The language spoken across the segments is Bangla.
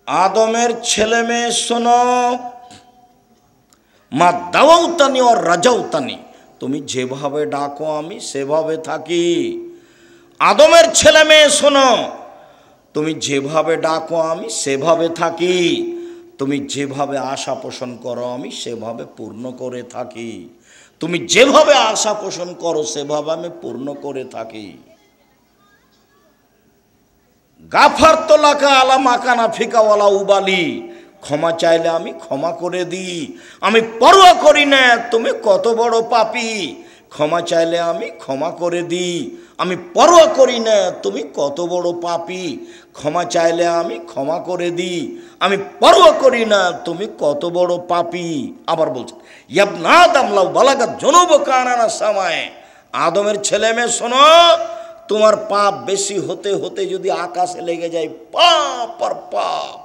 আদমের ছেলে মেয়ে শোনো, মা দাওয়াউতানি ও রাজাউতানি, তুমি যেভাবে ডাকো আমি সেভাবে থাকি। আদমের ছেলে মেয়ে শোনো, তুমি যেভাবে ডাকো আমি সেভাবে থাকি। তুমি যেভাবে আশা পোষণ করো আমি সেভাবে পূর্ণ করে থাকি। তুমি যেভাবে আশা পোষণ করো সেভাবে আমি পূর্ণ করে থাকি। গাফারতু লাকা আলা মাকানা ফিকাওয়ালা উবালি, ক্ষমা চাইলে আমি ক্ষমা করে দিই, আমি পরোয়া করি না তুমি কত বড় পাপী। ক্ষমা চাইলে আমি ক্ষমা করে দিই, আমি পরোয়া করি না তুমি কত বড় পাপী। ক্ষমা চাইলে আমি ক্ষমা করে দিই, আমি পরোয়া করি না তুমি কত বড় পাপী। আবার বলছেন ইয়াবনা আদম লাউ বালাগাত যুনুবুকা আনানা সামায়ে, আদমের ছেলে মেয়ে শোনো, তোমার পাপ বেশি হতে হতে যদি আকাশে লেগে যায় পাপ আর পাপ,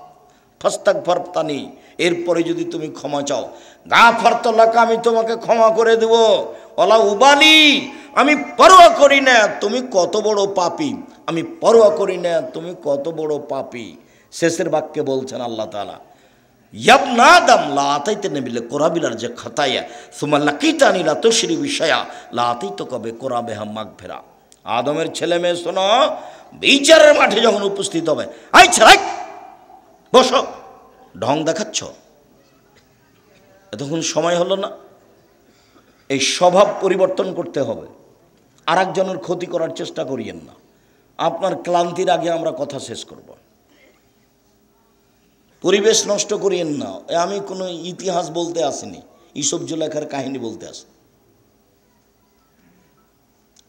ফাস্তাগফিরতানি, এরপরে যদি তুমি ক্ষমা চাও, গাফারতু লাকা, আমি তোমাকে ক্ষমা করে দেব, ওয়ালা উবালি, আমি পরোয়া করি না তুমি কত বড় পাপী, আমি পরোয়া করি না তুমি কত বড় পাপী। শেষের বাক্যে বলছেন আল্লাহ তাআলা ইয়াবনা আদম লা আতাইতানি বিল কুরাবিলার যে খাতায়া সুম্মা লাকিতানি লা তুশরি বিশায়া লা আতাইতুকা বিকুরাবিহা মাগফিরা। আদমের ছেলে মেয়ে শোনো, বিচারের মাঠে যখন উপস্থিত হবে, আই ছেলে বসো, ঢং দেখাচ্ছ, এতক্ষণ সময় হলো না? এই স্বভাব পরিবর্তন করতে হবে। আর একজনের ক্ষতি করার চেষ্টা করিয়েন না। আপনার ক্লান্তির আগে আমরা কথা শেষ করব। পরিবেশ নষ্ট করিয়েন না। আমি কোনো ইতিহাস বলতে আসিনি, ইসব জুলেখার কাহিনী বলতে আসি।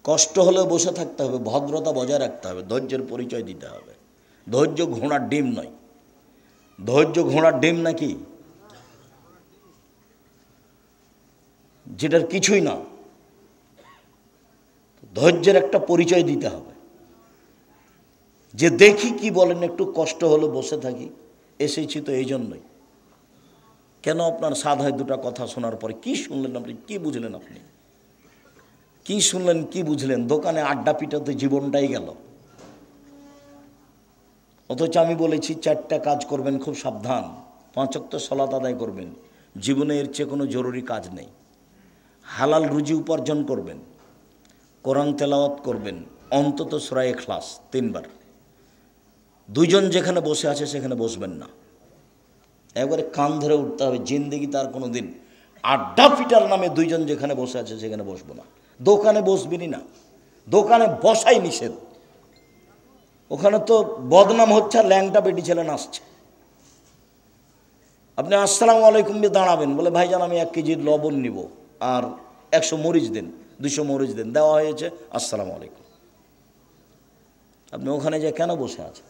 কষ্ট হলেও বসে থাকতে হবে, ভদ্রতা বজায় রাখতে হবে, ধৈর্যের পরিচয় দিতে হবে। ধৈর্য ঘোড়ার ডিম নয়। ধৈর্য ঘোড়ার ডিম নাকি, যেটার কিছুই না। ধৈর্যের একটা পরিচয় দিতে হবে, যে দেখি কি বলেন, একটু কষ্ট হলো বসে থাকি, এসেছি তো এই জন্যই। কেন আপনার স্বাদ হয় দুটা কথা শোনার পরে? কি শুনলেন আপনি, কি বুঝলেন আপনি, কি শুনলেন কি বুঝলেন? দোকানে আড্ডা পিটাতে জীবনটাই গেল। অথচ আমি বলেছি 4টা কাজ করবেন, খুব সাবধান। 5 ওয়াক্ত সালাত আদায় করবেন, জীবনে এর চেয়ে কোনো জরুরি কাজ নেই। হালাল রুজি উপার্জন করবেন, কোরআন তেলাওয়াত করবেন, অন্তত সূরা ইখলাস 3 বার। দুইজন যেখানে বসে আছে সেখানে বসবেন না, একবারে কান ধরে উঠতে হবে। জিন্দেগি তার কোনো দিন আড্ডা পিটার নামে দুইজন যেখানে বসে আছে সেখানে বসবো না। দোকানে বসবেনই না, দোকানে বসাই নিষেধ। ওখানে তো বদনাম হচ্ছে, আর ল্যাংটা বেটি ছেলে নাচছে। আপনি আসসালামু আলাইকুম দিয়ে দাঁড়াবেন, বলে ভাইজান আমি 1 কেজি লবণ নিব আর 100 মরিচ দেন, 200 মরিচ দেন, দেওয়া হয়েছে, আসসালামু আলাইকুম। আপনি ওখানে যে কেন বসে আছেন?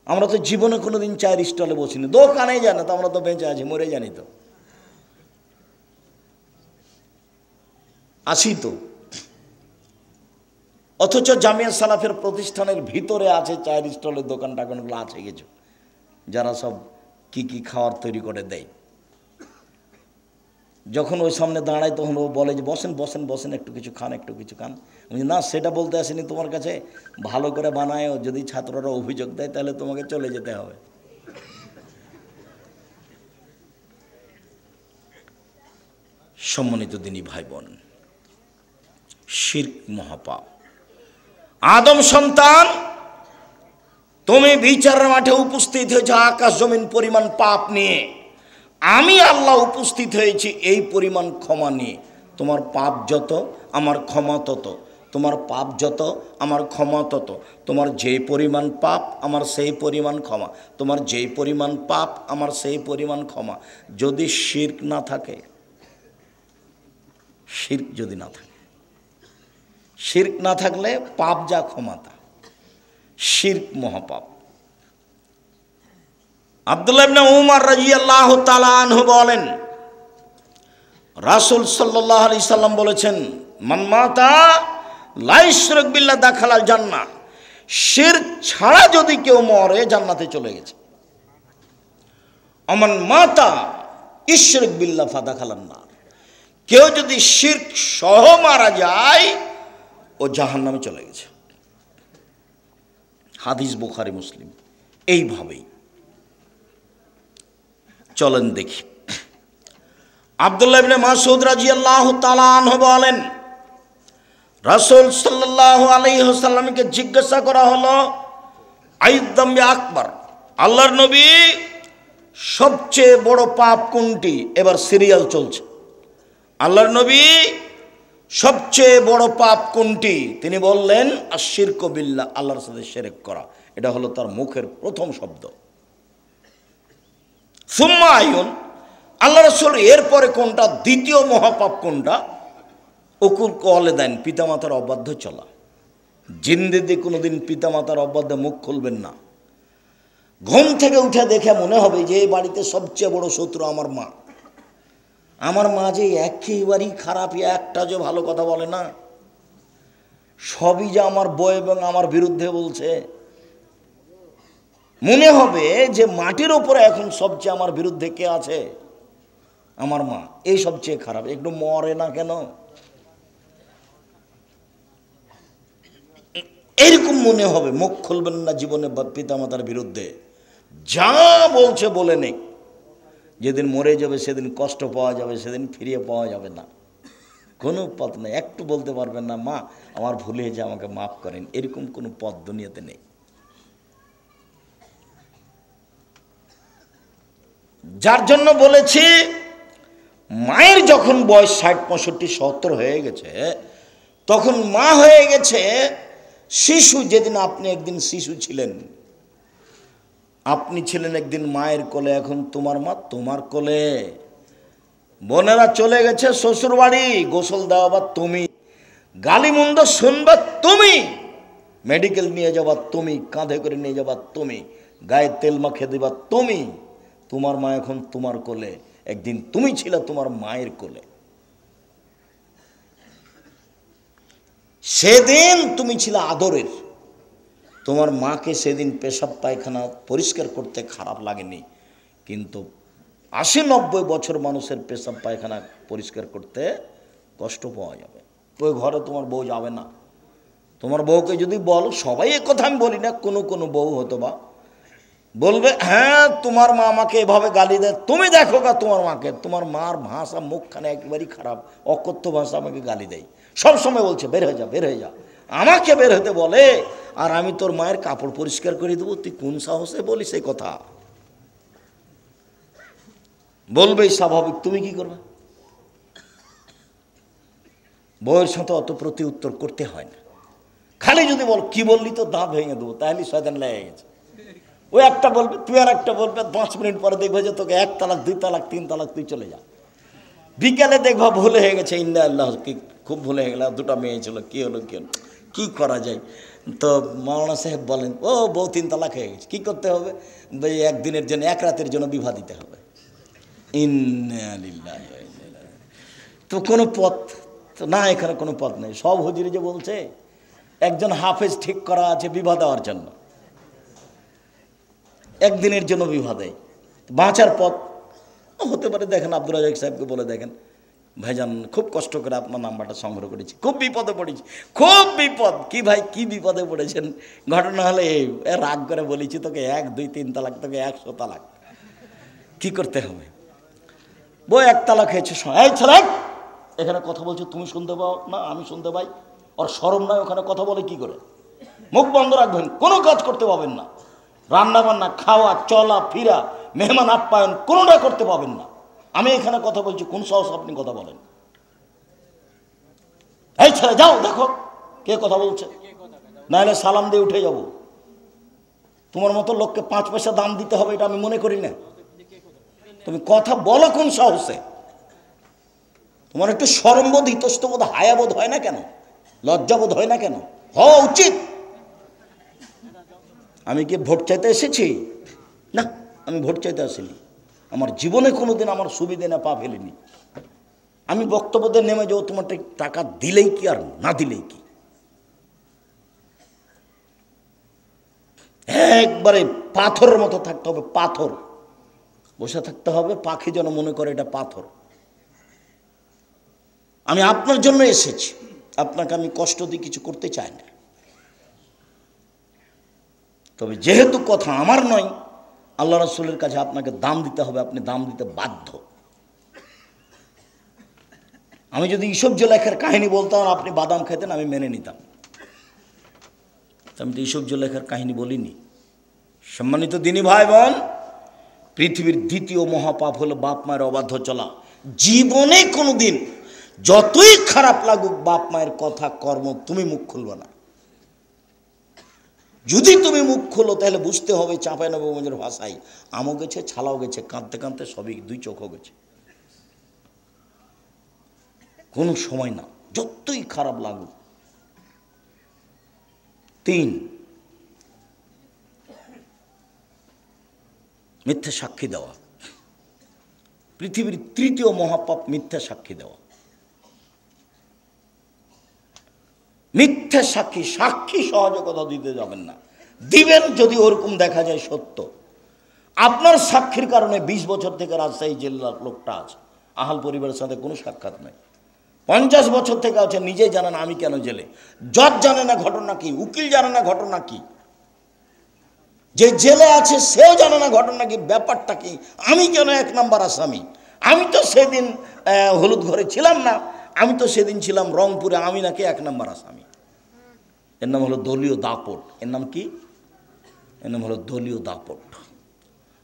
আমরা তো জীবনে কোনো দিন চায়ের স্টলে বসিনি, দোকানে জানে তো, আমরা তো বেঁচে আছি, মরে জানি তো, আসি তো। অথচ জামিয়া সালাফের প্রতিষ্ঠানের ভিতরে আছে চায়ের স্টলের দোকান টাকানগুলো আছে কিছু, যারা সব কি কি খাওয়ার তৈরি করে দেয়। যখন ওই সামনে দাঁড়ায় তখন ও বলে যে বসেন বসেন বসেন, একটু কিছু খান, একটু কিছু খান। না, সেটা বলতে আসেনি তোমার কাছে, ভালো করে বানায়, যদি ছাত্ররা অভিযোগ দেয় তাহলে তোমাকে চলে যেতে হবে। সম্মানিত দিনী ভাই বোন, শিরক মহাপাপ। আদম সন্তান, তুমি বিচারের মাঠে উপস্থিত হয়েছে আকাশ জমিন পরিমাণ পাপ নিয়ে, আমি আল্লাহ উপস্থিত হয়েছি এই পরিমাণ ক্ষমা নিয়ে। তোমার পাপ যত আমার ক্ষমা তত, তোমার পাপ যত আমার ক্ষমা তত। তোমার যেই পরিমাণ পাপ আমার সেই পরিমাণ ক্ষমা, তোমার যেই পরিমাণ পাপ আমার সেই পরিমাণ ক্ষমা। যদি শিরক না থাকে, শিরক যদি না থাকে, শিরক না থাকলে পাপ যা ক্ষমা তা। শিরক মহাপাপ। আব্দুল্লাহ ইবনে উমর রাদিয়াল্লাহু তাআলা আনহু বলেন, রাসূল সাল্লাল্লাহু আলাইহি সাল্লাম বলেছেন, মান মাতা লা ইশরিক বিল্লাহ দাখালাল জান্নাহ, শিরক ছাড়া যদি কেউ মরে জান্নাতে চলে গেছে। আমান মাতা ইশরিক বিল্লাহ ফাদাখালান নার, কেউ যদি শিরক সহ মারা যায় ও জাহান্নামে চলে গেছে। হাদিস বুখারী মুসলিম। এইভাবেই চলেন দেখি। আব্দুল্লাহ ইবনে মাসউদ রাদিয়াল্লাহু তাআলা আনহু বলেন, রাসূল সাল্লাল্লাহু আলাইহি ওয়াসাল্লামকে জিজ্ঞাসা করা হলো, আইয়ুদ-দামবি আকবার, আল্লাহর নবী সবচেয়ে বড় পাপ কোনটি? এবার সিরিয়াল চলছে। আল্লাহর নবী সবচেয়ে বড় পাপ কোনটি? তিনি বললেন, আশ-শিরকু বিল্লাহ, আল্লাহর সাথে শিরক করা। এটা হলো তার মুখের প্রথম শব্দ। সুম্মা আইয়ুন, আল্লাহ রাসূল এরপরে কোনটা? দ্বিতীয় মহাপাপ কোনটা? উকুল ওয়ালিদাইন, পিতামাতার অবাধ্য চলা। জিন্দেগিতে কোনোদিন পিতামাতার অবাধ্যে মুখ খুলবেন না। ঘুম থেকে উঠে দেখে মনে হবে যে এই বাড়িতে সবচেয়ে বড় শত্রু আমার মা। আমার মা যে একেবারেই খারাপ, একটা যে ভালো কথা বলে না, সবই যে আমার বউ এবং আমার বিরুদ্ধে বলছে। মনে হবে যে মাটির ওপরে এখন সবচেয়ে আমার বিরুদ্ধে কে আছে? আমার মা। এই সবচেয়ে খারাপ, একটু মরে না কেন? এরকম মনে হবে। মুখ খুলবেন না জীবনে পিতামাতার বিরুদ্ধে, যা বলছে বলে নেই। যেদিন মরে যাবে সেদিন কষ্ট পাওয়া যাবে, সেদিন ফিরিয়ে পাওয়া যাবে না। কোনো পথ নেই। একটু বলতে পারবেন না, মা আমার ভুল হয়েছে, আমাকে মাফ করেন, এরকম কোনো পথ দুনিয়াতে নেই। যার জন্য বলেছি, মায়ের যখন বয়স 60, 65, 70 হয়ে গেছে, তখন মা হয়ে গেছে শিশু। যেদিন আপনি একদিন শিশু ছিলেন, আপনি ছিলেন একদিন মায়ের কোলে, এখন তোমার মা তোমার কোলে। বোনেরা চলে গেছে শ্বশুর বাড়ি, গোসল দেওয়া তুমি, গালিমন্দ শুনবা তুমি, মেডিকেল নিয়ে যাবা তুমি, কাঁধে করে নিয়ে যাবা তুমি, গায়ে তেল মাখে দিবা তুমি। তোমার মা এখন তোমার কোলে, একদিন তুমি ছিলে তোমার মায়ের কোলে। সেদিন তুমি ছিলে আদরের। তোমার মাকে সেদিন পেশাব পায়খানা পরিষ্কার করতে খারাপ লাগেনি, কিন্তু 80-90 বছর মানুষের পেশাব পায়খানা পরিষ্কার করতে কষ্ট পাওয়া যাবে। ওই ঘরে তোমার বউ যাবে না। তোমার বউকে যদি বল, সবাই এ কথা আমি বলি না, কোনো বউ হতো বা বলবে, হ্যাঁ তোমার মা আমাকে এভাবে গালি দেয়, তুমি দেখো গা তোমার মাকে, তোমার মার ভাষা মুখখানে একেবারেই খারাপ, অকথ্য ভাষা, আমাকে গালি দেয়, সব সময় বলছে বের হয়ে যা, বের হয়ে যা, আমাকে বের হতে বলে, আর আমি তোর মায়ের কাপড় পরিষ্কার করে দেবো, তুই কোন সাহসে বলিস এই কথা? বলবেই স্বাভাবিক। তুমি কি করবে? বউয়ের সাথে অত প্রতি উত্তর করতে হয় না। খালি যদি বল কি বললি তো দাঁত ভেঙে দেবো, তাহলে শয়তান লেগে গেছে। ওই একটা বলবে, তুই আর একটা বলবে, 5 মিনিট পরে দেখবে যে তোকে 1 তালাক 2 তালাক 3 তালাক, তুই চলে যা। বিকালে দেখবা ভুলে হয়ে গেছে, ইন্না আল্লাহ, কি খুব ভুলে হয়ে গেল, 2টা মেয়ে ছিল, কি হলো কি করা যায়? তো মাওলানা সাহেব বলেন, ও বউ 3 তালাক হয়ে গেছে, কি করতে হবে? একদিনের জন্য, 1 রাতের জন্য বিবাহ দিতে হবে। ইন্না লিল্লাহি ওয়া ইন্না ইলাইহি। তো কোনো পথ তো না, এখানে কোনো পথ নেই। সব হুজুরি যে বলছে একজন হাফেজ ঠিক করা আছে বিবাহ দেওয়ার জন্য, একদিনের জন্য বিবাহ দেয়, বাঁচার পথ হতে পারে। দেখেন আব্দুর রাজাক সাহেবকে বলে দেখেন, ভাইজান খুব কষ্ট করে আপনার নাম্বারটা সংগ্রহ করেছি, খুব বিপদে পড়েছি, খুব বিপদ। কি ভাই কি বিপদে পড়েছেন? ঘটনা হলে রাগ করে বলেছি তোকে 1, 2, 3 তালাক, তোকে 100 তালাক। কি করতে হবে? বই 1 তালাক হয়েছে, এই ছেলে এখানে কথা বলছো, তুমি শুনতে পাও না, আমি শুনতে পাই, ওর শরম নয়, ওখানে কথা বলে কি করে? মুখ বন্ধ রাখবেন, কোনো কাজ করতে পাবেন না, রান্না বান্না, খাওয়া, চলা ফিরা, মেহমান আপ্যায়ন কোনোটা করতে পাবেন না। আমি এখানে কথা বলছি, কোন সাহস আপনি কথা বলেন? এই ছেলে যাও দেখো কে কথা বলছে, নাহলে সালাম দিয়ে উঠে যাব। তোমার মতো লোককে 5 পয়সা দাম দিতে হবে এটা আমি মনে করি না। তুমি কথা বলো কোন সাহসে? তোমার একটু শরমবোধ, ইতস্তবোধ, হায়াবোধ হয় না কেন? লজ্জাবোধ হয় না কেন? হওয়া উচিত। আমি কি ভোট চাইতে এসেছি? না, আমি ভোট চাইতে আসিনি। আমার জীবনে কোনোদিন আমার সুবিধে না পা ফেলিনি। আমি বক্তব্যতে নেমে যাবো, তোমার টাকা দিলেই কি আর না দিলেই কি। একবারে পাথরের মতো থাকতে হবে, পাথর বসে থাকতে হবে, পাখি যেন মনে করে এটা পাথর। আমি আপনার জন্য এসেছি, আপনাকে আমি কষ্ট দিয়ে কিছু করতে চাই না। তবে যেহেতু কথা আমার নয়, আল্লাহ রাসূলের কাছে আপনাকে দাম দিতে হবে, আপনি দাম দিতে বাধ্য। আমি যদি ইসব জুলাইখার কাহিনী বলতাম আপনি বাদাম খেতেন, আমি মেনে নিতাম। আমি তো ইসব জুলাইখার কাহিনী বলিনি। সম্মানিত দিনী ভাই বোন, পৃথিবীর দ্বিতীয় মহাপাপ হলো বাপ মায়ের অবাধ্য চলা। জীবনে কোনোদিন যতই খারাপ লাগুক বাপ মায়ের কথা কর্ম তুমি মুখ খুলবে না। যদি তুমি মুখ খোলো তাহলে বুঝতে হবে চাঁপাইনবাবগঞ্জের ভাষায় আমও গেছে ছালাও গেছে, কাঁদতে কাঁদতে সবই দুই চোখও গেছে। কোনো সময় না, যতই খারাপ লাগুক। 3, মিথ্যা সাক্ষী দেওয়া। পৃথিবীর তৃতীয় মহাপাপ মিথ্যা সাক্ষী দেওয়া। মিথ্যা সাক্ষী, সাক্ষী সহজে কথা দিতে যাবেন না। দিবেন যদি ওরকম দেখা যায় সত্য। আপনার সাক্ষীর কারণে 20 বছর থেকে রাজশাহী জেলার লোকটা আছে, আহাল পরিবারের সাথে কোনো সাক্ষাৎ নাই। 50 বছর থেকে আছে, নিজেই জানে না আমি কেন জেলে। জজ জানে না ঘটনা কি, উকিল জানে না ঘটনা কি, যে জেলে আছে সেও জানে না ঘটনা কি, ব্যাপারটা কি, আমি কেন 1 নম্বর আসামি। আমি তো সেদিন হলুদ ঘরে ছিলাম না, আমি তো সেদিন ছিলাম রংপুরে, আমি নাকি 1 নম্বর আসামি। এর নাম হলো দলীয় দাপট। এর নাম কি? এর নাম হলো দলীয় দাপট।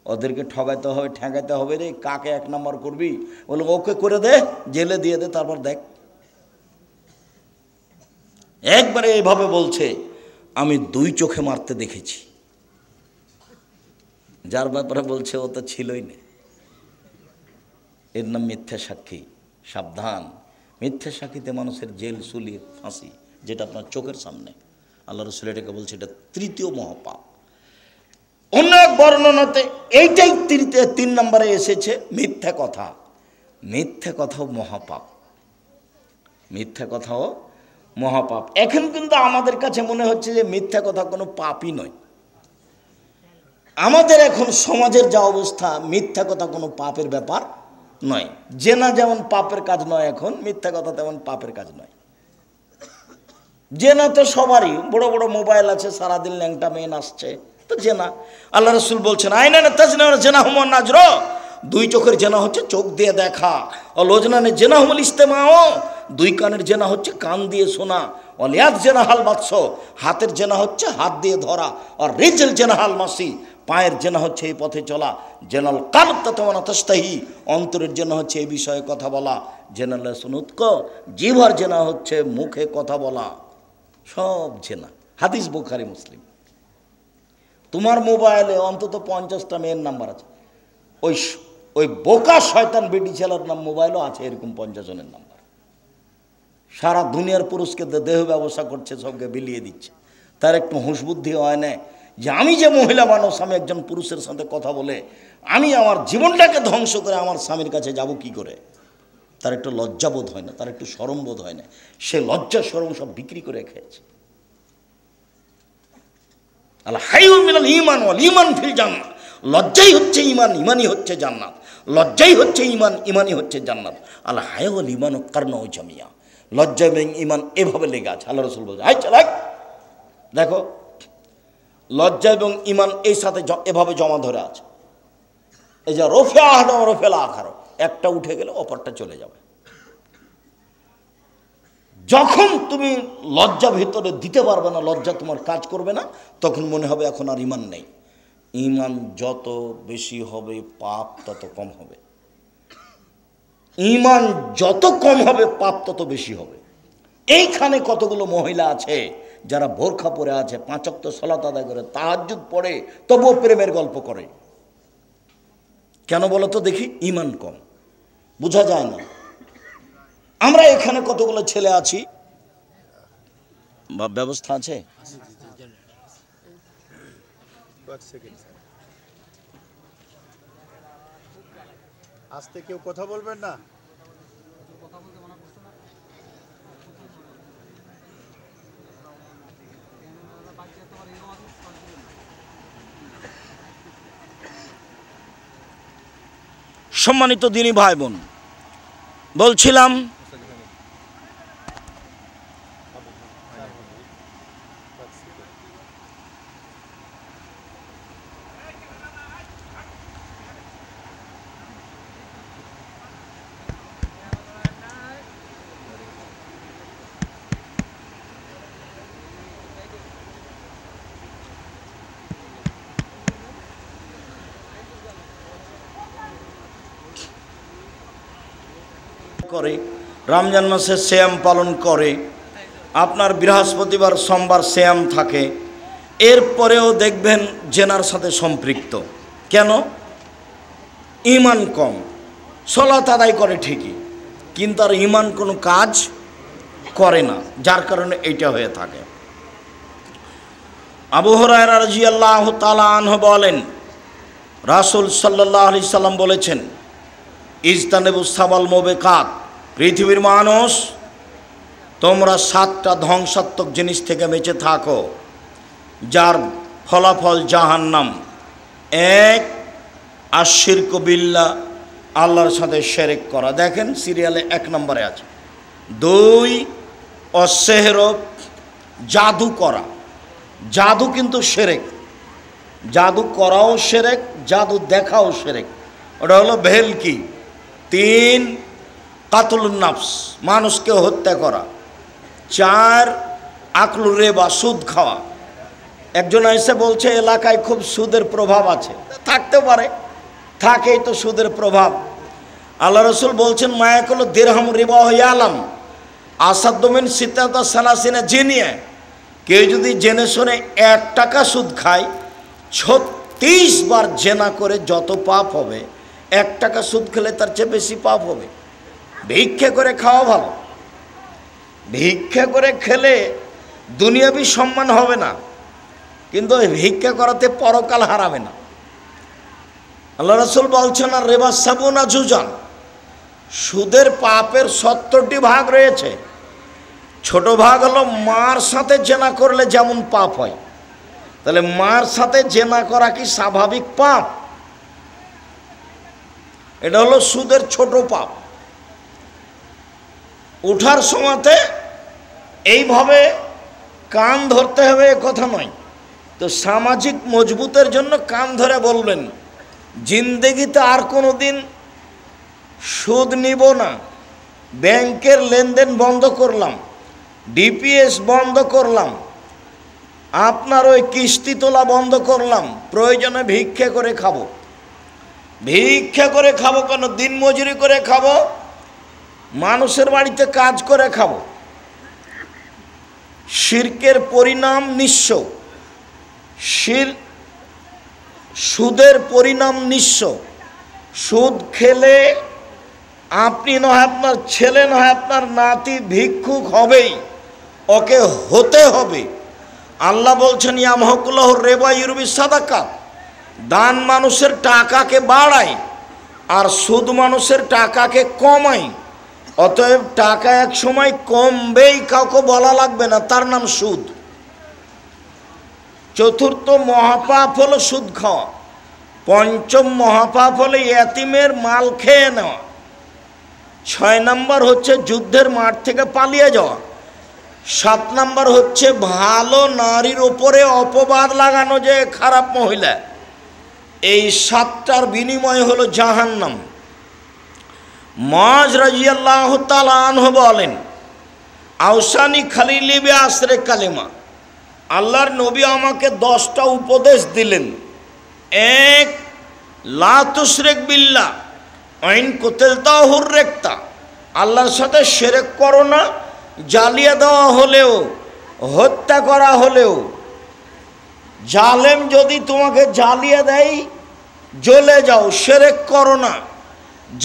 ওদেরকে ঠগাইতে হবে, ঠেকাইতে হবে রে, কাকে 1 নম্বর করবি, বলে ওকে করে দে, জেলে দিয়ে দে, তারপর দেখ। একবারে এইভাবে বলছে, আমি 2 চোখে মারতে দেখেছি। যার ব্যাপারে বলছে ও তো ছিলই না। এর নাম মিথ্যা সাক্ষী। সাবধান, মিথ্যা সাক্ষীতে মানুষের জেল, সুলি, ফাঁসি, যেটা আপনার চোখের সামনে। আল্লাহ রাসূল এটাকে বলছে এটা তৃতীয় মহাপাপ। অন্য এক বর্ণনাতে এইটাই 3 নম্বরে এসেছে, মিথ্যা কথা। মিথ্যা কথাও মহাপাপ, মিথ্যা কথাও মহাপাপ। এখন কিন্তু আমাদের কাছে মনে হচ্ছে যে মিথ্যা কথা কোনো পাপই নয়। আমাদের এখন সমাজের যা অবস্থা, মিথ্যা কথা কোনো পাপের ব্যাপার নয়। জেনা যেমন পাপের কাজ নয়, এখন মিথ্যা কথা তেমন পাপের কাজ নয়। জেনা তো সবারই, বড় বড় মোবাইল আছে, সারাদিন ল্যাংটা মেয়ে আসছে, তো জেনা। আল্লাহ রাসূল বলছেন আইনা না তাজনা জেনা হুমন নাজর, 2 চোখের জেনা হচ্ছে চোখ দিয়ে দেখা। অলোজনানে জেনা হুমল ইস্তেমাও, 2 কানের জেনা হচ্ছে কান দিয়ে শোনা। অলিয়াত জেনা হাল বাৎস, হাতের জেনা হচ্ছে হাত দিয়ে ধরা। আর রিজল জেনা হাল মাসি, পায়ের জেনা হচ্ছে এই পথে চলা। জেনাল কালব তাতওয়ানা তাস্তাহি, অন্তরের জেনা হচ্ছে এই বিষয়ে কথা বলা। জেনাল সুনুতক, জিহ্বার জেনা হচ্ছে মুখে কথা বলা। সব জেনা। হাদিস বুখারী মুসলিম। তোমার মোবাইলে অন্তত 50টা মেয়ের নাম্বার আছে। ওই বোকা শয়তান বেটি ছেলের নাম মোবাইলও আছে এরকম 50 জনের নাম্বার। সারা দুনিয়ার পুরুষকে দেহ ব্যবসা করছে, সবকে বিলিয়ে দিচ্ছে। তার একটু হুঁশ বুদ্ধি হয় না যে আমি যে মহিলা মানুষ, আমি একজন পুরুষের সাথে কথা বলে আমি আমার জীবনটাকে ধ্বংস করে আমার স্বামীর কাছে যাব কি করে। তার একটু লজ্জাবোধ হয় না, তার একটু শরম বোধ হয় না। সে লজ্জা শরম সব বিক্রি করে খেয়েছে। আল হাইয়ু মিনাল ঈমান ওয়াল ঈমান ফিল জান্নাহ, লজ্জাই হচ্ছে ঈমান, ঈমানই হচ্ছে জান্নাত। লজ্জাই হচ্ছে ঈমান, ঈমানই হচ্ছে জান্নাত। আল হায়া ওয়াল ঈমান কারনাউ জামিয়া, লজ্জা এবং ঈমান এভাবে লেগে আছে। আল্লাহ রাসূল বলছে হাই চালাক, দেখো লজ্জা এবং ঈমান এই সাথে এভাবে জমা ধরে আছে। এই যে রফিয়া আহাদাম রফিয়াল আখার, একটা উঠে গেলে অপরটা চলে যাবে। যখন তুমি লজ্জা ভিতরে দিতে পারবে না, লজ্জা তোমার কাজ করবে না, তখন মনে হবে এখন আর ঈমান নেই। ঈমান যত বেশি হবে পাপ তত কম হবে। ঈমান যত কম হবে পাপ তত বেশি হবে। এইখানে কতগুলো মহিলা আছে যারা বোরখা পরে আছে, 5 ওয়াক্ত সালাত আদায় করে, তাহাজ্জুদ পড়ে, তবুও প্রেমের গল্প করে। কেন বলো তো দেখি? ঈমান কম, বোঝা যায় না। আমরা এখানে কতগুলো ছেলে আছি, ব্যবস্থা আছে? আস্তে কেউ কথা বলবেন না। সম্মানিত দিনী ভাই বোন, বলছিলাম করে, রমজান মাসে সিয়াম পালন করে, আপনার বৃহস্পতিবার সোমবার সিয়াম থাকে, এরপরেও দেখবেন জেনার সাথে সম্পৃক্ত। কেন? ঈমান কম, সালাত আদায় করে ঠিকই, কিন্তু আর ঈমান কোনো কাজ করে না, যার কারণে এইটা হয়ে থাকে। আবু হুরায়রা রাদিয়াল্লাহু তাআলা আনহু বলেন, রাসূল সাল্লাল্লাহু আলাইহি সাল্লাম বলেছেন, ইজতানিবুস সাবাল মুবিকাত, পৃথিবীর মানুষ তোমরা 7টা ধ্বংসাত্মক জিনিস থেকে বেঁচে থাকো, যার ফলাফল জাহান্নাম। 1, আশিরকু বিল্লাহ, আল্লাহর সাথে শিরক করা, দেখেন সিরিয়ালে 1 নম্বরে আছে। 2, অসেহর, জাদু করা, জাদু কিন্তু শিরক, জাদু করাও শিরক, জাদু দেখাও শিরক, ওটা হলো ভেলকি। 3, কাতলুন নাফস, মানুষকে হত্যা করা। 4, আকলু রিবা, সুদ খাওয়া। একজন এসে বলছে এলাকায় খুব সুদের প্রভাব আছে, থাকতে পারে, থাকেই তো সুদের প্রভাব। আল্লাহ রসুল বলছেন, মায়াকুল দিরহাম রিবা ইয়ালাম আসাদমিন সিতাতা সালাসিনা জিনিয়া, কেউ যদি জেনে শুনে 1 টাকা সুদ খায়, 36 বার জেনা করে যত পাপ হবে, 1 টাকা সুদ খেলে তার চেয়ে বেশি পাপ হবে। ভিক্ষা করে খাওয়া ভালো, ভিক্ষা করে খেলে দুনিয়াবি সম্মান হবে না, কিন্তু ভিক্ষা করাতে পরকাল হারাবে না। আল্লাহ রাসূল বলছেন, আর রিবা সাবুনা জুজান, সুদের পাপের 70টি ভাগ রয়েছে। ছোট ভাগ হলো মার সাথে জেনা করলে যেমন পাপ হয়, তাহলে মার সাথে জেনা করা কি স্বাভাবিক পাপ? এটা হলো সুদের ছোট পাপ। উঠার সময়তে এইভাবে কান ধরতে হবে এ কথা নয়, তো সামাজিক মজবুতের জন্য কান ধরে বলবেন, জিন্দেগিতে আর কোনো দিন সুদ নিব না, ব্যাংকের লেনদেন বন্ধ করলাম, ডিপিএস বন্ধ করলাম, আপনার ওই কিস্তি তোলা বন্ধ করলাম, প্রয়োজনে ভিক্ষা করে খাবো। ভিক্ষা করে খাবো কেন? দিন মজুরি করে খাবো, মানুষের বাড়িতে কাজ করে খাবো। শিরকের পরিণাম নিঃস্ব, সুদের পরিণাম নিঃস্ব। সুদ খেলে আপনি নয় আপনার ছেলে নয় আপনার নাতি ভিক্ষুক হবেই, ওকে হতে হবে। আল্লাহ বলছেন, ইয়ামহাকুল্লাহু রিবা ইউরবি সাদাকাত, দান মানুষের টাকাকে বাড়ায় আর সুদ মানুষের টাকাকে কমায়। অতএব টাকা এক সময় কমবেই, কাউকে বলা লাগবে না, তার নাম সুদ। 4র্থ মহাপাপ হলো সুদ খাওয়া। 5ম মহাপাপ হলো এতিমের মাল খেয়ে নেওয়া। 6 নম্বর হচ্ছে যুদ্ধের মাঠ থেকে পালিয়ে যাওয়া। 7 নম্বর হচ্ছে ভালো নারীর ওপরে অপবাদ লাগানো যে খারাপ মহিলা। এই 7টার বিনিময় হলো জাহান্নাম। মুআয রাদিয়াল্লাহু তাআলা আনহু বলেন, আওসানি খালিলি বি আসরে কালিমা, আল্লাহর নবী আমাকে 10টা উপদেশ দিলেন। 1, লা তুশরিক বিল্লাহ আইন কুতিলতা হুররিকতা, আল্লাহর সাথে শিরক করো না, জ্বালিয়ে দেওয়া হলেও, হত্যা করা হলেও। জালেম যদি তোমাকে জ্বালিয়ে দেয় জ্বলে যাও, শিরক করো না।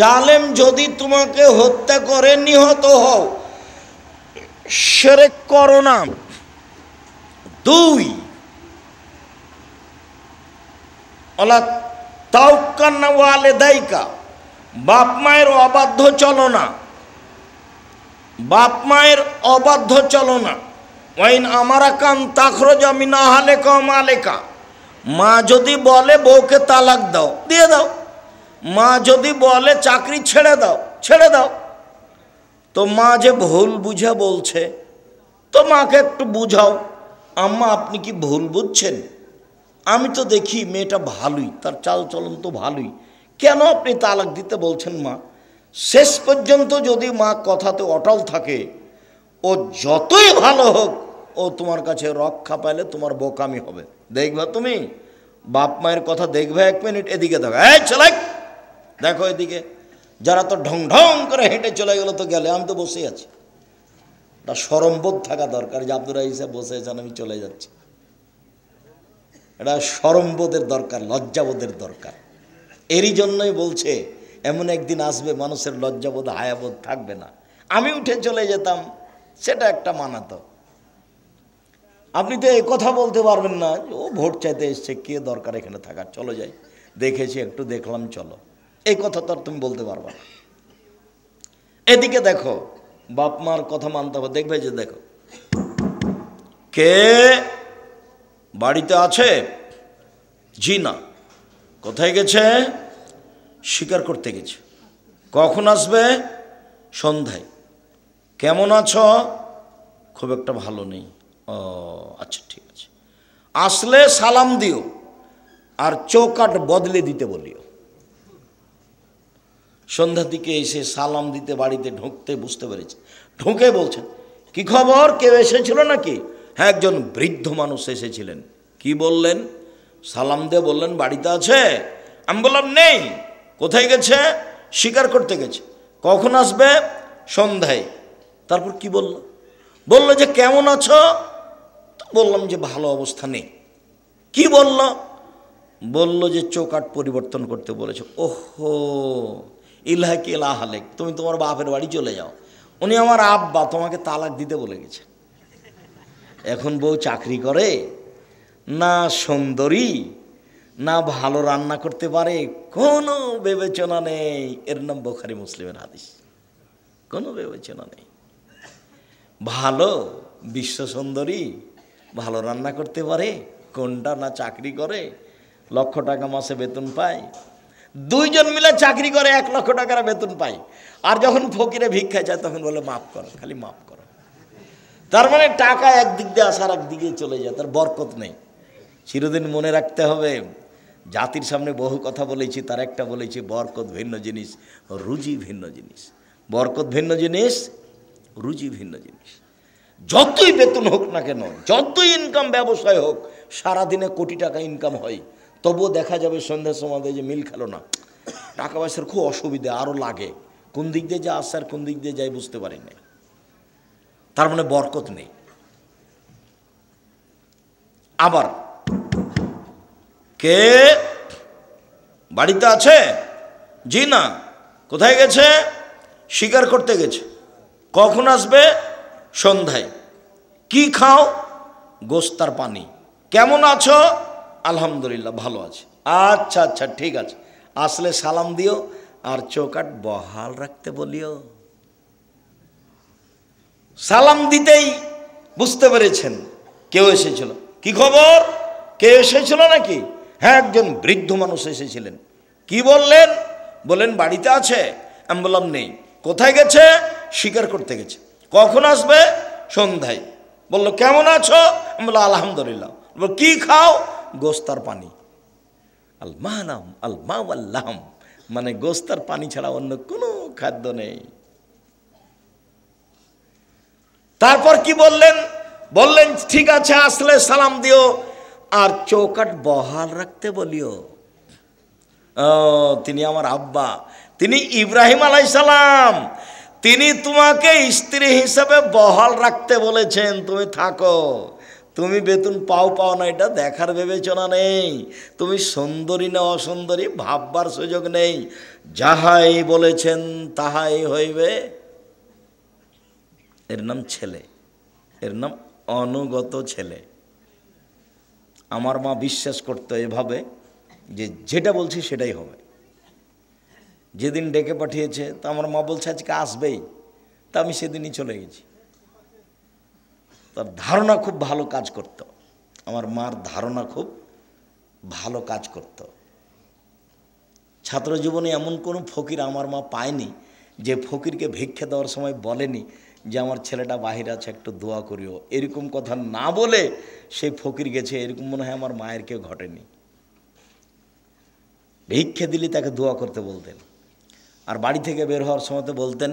জালেম যদি তোমাকে হত্যা করে নিহত হও, শিরক করো না। 2, ওয়ালা তাওকান্না ওয়ালিদাইকা, বাপ মায়ের অবাধ্য চলো না, বাপ মায়ের অবাধ্য চলো না। ওয়াইন আমারাকান তাখরুজা মিন আহলিকা ওয়া মালিকা, মা যদি বলে বউকে তালাক দাও, দিয়ে দাও। মা যদি বলে চাকরি ছেড়ে দাও, ছেড়ে দাও। তো মা যে ভুল বুঝে বলছে, তো মাকে একটু বুঝাও, আম্মা আপনি কি ভুল বুঝছেন? আমি তো দেখি মেয়েটা ভালোই, তার চাল চলন তো ভালোই, কেন আপনি তালাক দিতে বলছেন মা? শেষ পর্যন্ত যদি মা কথাতে অটল থাকে, ও যতই ভালো হোক, ও তোমার কাছে রক্ষা পাইলে তোমার বোকামি হবে। দেখবা তুমি, বাপ মায়ের কথা দেখবে 1 মিনিট, এদিকে দেখো, এই চলাই দেখো এদিকে, যারা তো ঢং ঢং করে হেঁটে চলে গেল তো গেলে, আমি তো বসেই আছি। এটা শরমবোধ থাকা দরকার যে আব্দুর রাহিস সাহেব বসে আছেন, আমি চলে যাচ্ছি। এটা শরমবোধের দরকার, লজ্জাবোধের দরকার। এরই জন্যই বলছে এমন একদিন আসবে মানুষের লজ্জাবোধ হায়াবোধ থাকবে না। আমি উঠে চলে যেতাম, সেটা একটা মানাতো। আপনি তো এই কথা বলতে পারবেন না ও ভোট চাইতে এসছে, কে দরকার এখানে থাকার, চলো যাই, দেখেছি একটু দেখলাম চলো, এই কথা তো আর তুমি বলতে পারবা না। এদিকে দেখো, বাপ মার কথা মানতে হবে। দেখবে যে দেখো কে বাড়িতে আছে, জি না। কোথায় গেছে, শিকার করতে গেছে। কখন আসবে, সন্ধ্যায়। কেমন আছো, খুব একটা ভালো নেই। ও আচ্ছা ঠিক আছে, আসলে সালাম দিও আর চৌকাট বদলে দিতে বলিও। সন্ধ্যার দিকে এসে সালাম দিতে বাড়িতে ঢুকতে বুঝতে পেরেছে, ঢুকে বলছেন কি খবর, কেউ এসেছিল নাকি? হ্যাঁ, একজন বৃদ্ধ মানুষ এসেছিলেন। কি বললেন? সালাম দিয়ে বললেন বাড়িতে আছে। আমি বললাম নেই। কোথায় গেছে? শিকার করতে গেছে। কখন আসবে? সন্ধ্যায়। তারপর কি বলল? বলল যে কেমন আছো? বললাম যে ভালো অবস্থা নেই। কি বলল? বলল যে চৌকাট পরিবর্তন করতে বলেছে। ওহো, ইলাহাকে ইলাহালেক, তুমি তোমার বাপের বাড়ি চলে যাও। উনি আমার আব্বা, তোমাকে তালাক দিতে বলে গেছে। এখন বউ চাকরি করে না, সুন্দরী না, ভালো রান্না করতে পারে, কোনো বিবেচনা নেই। এর নাম বুখারী মুসলিমের হাদিস। কোনো বিবেচনা নেই। ভালো বিশ্ব সুন্দরী, ভালো রান্না করতে পারে, কোনটা না চাকরি করে, লক্ষ টাকা মাসে বেতন পায়। দুইজন মিলে চাকরি করে 1 লক্ষ টাকার বেতন পায়। আর যখন ফকিরে ভিক্ষা চায় তখন বলে মাফ করো, খালি মাফ করো। তার মানে টাকা একদিক দিয়ে আসার একদিকে চলে যায়, তার বরকত নেই। চিরদিন মনে রাখতে হবে, জাতির সামনে বহু কথা বলেছি, তার একটা বলেছি বরকত ভিন্ন জিনিস, রুজি ভিন্ন জিনিস। বরকত ভিন্ন জিনিস, রুজি ভিন্ন জিনিস। যতই বেতন হোক না কেন, যতই ইনকাম ব্যবসায় হোক, সারাদিনে কোটি টাকা ইনকাম হয়, তবুও দেখা যাবে সন্ধ্যার সময় যে মিল খেলো না, টাকা পয়সার খুব অসুবিধা, আরও লাগে। কোন দিক দিয়ে যা আসছে আর কোন দিক দিয়ে যাই বুঝতে পারি না। তার মানে বরকত নেই। আবার কে বাড়িতে আছে? জি না। কোথায় গেছে? শিকার করতে গেছে। কখন আসবে? সন্ধ্যায়। কি খাও? গোস্তার পানি। কেমন আছো? আলহামদুলিল্লাহ ভালো আছে। আচ্ছা আচ্ছা ঠিক আছে, আসলে সালাম দিও আর চৌকাট বহাল রাখতে বলিও। সালাম দিতেই বুঝতে পেরেছেন কেউ এসেছিল। কি খবর, কেউ এসেছিল নাকি? হ্যাঁ, একজন বৃদ্ধ মানুষ এসেছিলেন। কি বললেন? বলেন বাড়িতে আছে। আমি বললাম নেই। কোথায় গেছে? শিকার করতে গেছে। কখন আসবে? সন্ধ্যায়। বলল কেমন আছো? আমি বললাম আলহামদুলিল্লাহ। কি খাও? গোস্তার পানি। আল মাহনাম আল মাওয়াল্লাহম, মানে গোস্তার পানি ছাড়া অন্য কোনো খাদ্য নেই। তারপর কি বললেন? বললেন ঠিক আছে, আসলে সালাম দিও আর চৌকাট বহাল রাখতে বলিও। তিনি আমার আব্বা, তিনি ইব্রাহিম আলাইহিস সালাম, তিনি তোমাকে স্ত্রী হিসাবে বহাল রাখতে বলেছেন। তুমি থাকো, তুমি বেতন পাও পাও না এটা দেখার বিবেচনা নেই, তুমি সুন্দরী না অসুন্দরী ভাববার সুযোগ নেই, যাহাই বলেছেন তাহাই হইবে। এর নাম ছেলে, এর নাম অনুগত ছেলে। আমার মা বিশ্বাস করতো এভাবে যে যেটা বলছি সেটাই হবে। যেদিন ডেকে পাঠিয়েছে তা আমার মা বলছে আজকে আসবেই, তা আমি সেদিনই চলে গেছি। তার ধারণা খুব ভালো কাজ করত, আমার মার ধারণা খুব ভালো কাজ করত। ছাত্র জীবনে এমন কোনো ফকির আমার মা পায়নি যে ফকিরকে ভিক্ষা দেওয়ার সময় বলেনি যে আমার ছেলেটা বাহিরে আছে একটু দোয়া করিও। এরকম কথা না বলে সেই ফকির গেছে, এরকম মনে হয় আমার মায়ের কেউ ঘটেনি। ভিক্ষা দিলে তাকে দোয়া করতে বলতেন। আর বাড়ি থেকে বের হওয়ার সময় তো বলতেন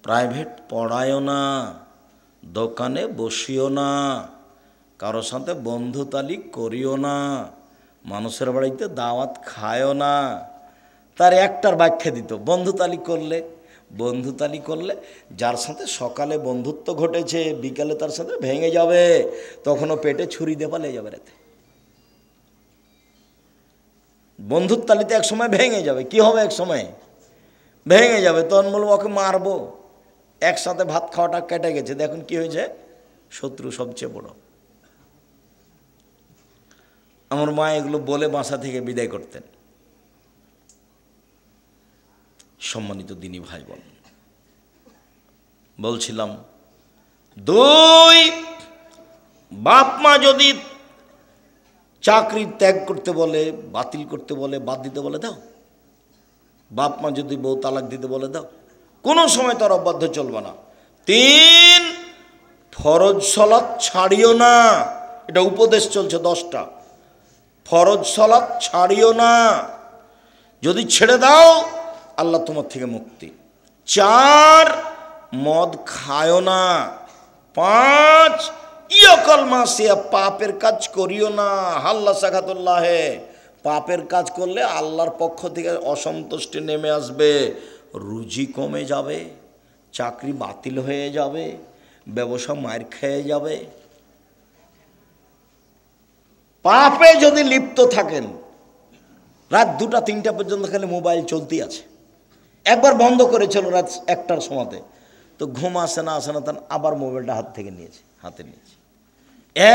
প্রাইভেট পড়ায়ও না, দোকানে বসিও না, কারোর সাথে বন্ধুতালি করিও না, মানুষের বাড়িতে দাওয়াত খায়ও না। তার একটার ব্যাখ্যা দিত, বন্ধুতালি করলে যার সাথে সকালে বন্ধুত্ব ঘটেছে বিকালে তার সাথে ভেঙে যাবে, তখনও পেটে ছুরি দিয়ে পালিয়ে যাবে রাতে। বন্ধুর তালিতে এক সময় ভেঙে যাবে, কি হবে এক সময় ভেঙে যাবে, তখন বলবো ওকে মারবো, একসাথে ভাত খাওয়াটা কেটে গেছে, দেখুন কি হয়েছে, শত্রু সবচেয়ে বড়। আমার মা এগুলো বলে বাসা থেকে বিদায় করতেন। সম্মানিত দিনী ভাই বোন, বলছিলাম, দুই, বাপ মা যদি চাকরি ত্যাগ করতে বলে, বাতিল করতে বলে, বাদ দিতে বলে দাও। বাপ মা যদি বউ তালাক দিতে বলে দাও, কোনো সময় তার অবাধ্য চলবে না। তিন, ফরজ সালাত ছাড়িও না, এটা উপদেশ চলছে 10টা। ফরজ সালাত ছাড়িও না, যদি ছেড়ে দাও আল্লাহ তোমার থেকে মুক্তি। 4, মদ খায়ও না। 5, ইয়কল মাসিয়া, পাপের কাজ করিও না। হাল্লা সাখাতুল্লাহে, পাপের কাজ করলে আল্লাহর পক্ষ থেকে অসন্তুষ্টি নেমে আসবে, রুজি কমে যাবে, চাকরি বাতিল হয়ে যাবে, ব্যবসা মার খেয়ে যাবে। পাপে যদি লিপ্ত থাকেন, রাত 2টা-3টা পর্যন্ত খালি মোবাইল চলতেই আছে। একবার বন্ধ করেছিল রাত 1টার সময়তে, তো ঘুম আসে না তার আবার মোবাইলটা হাতে নিয়েছে।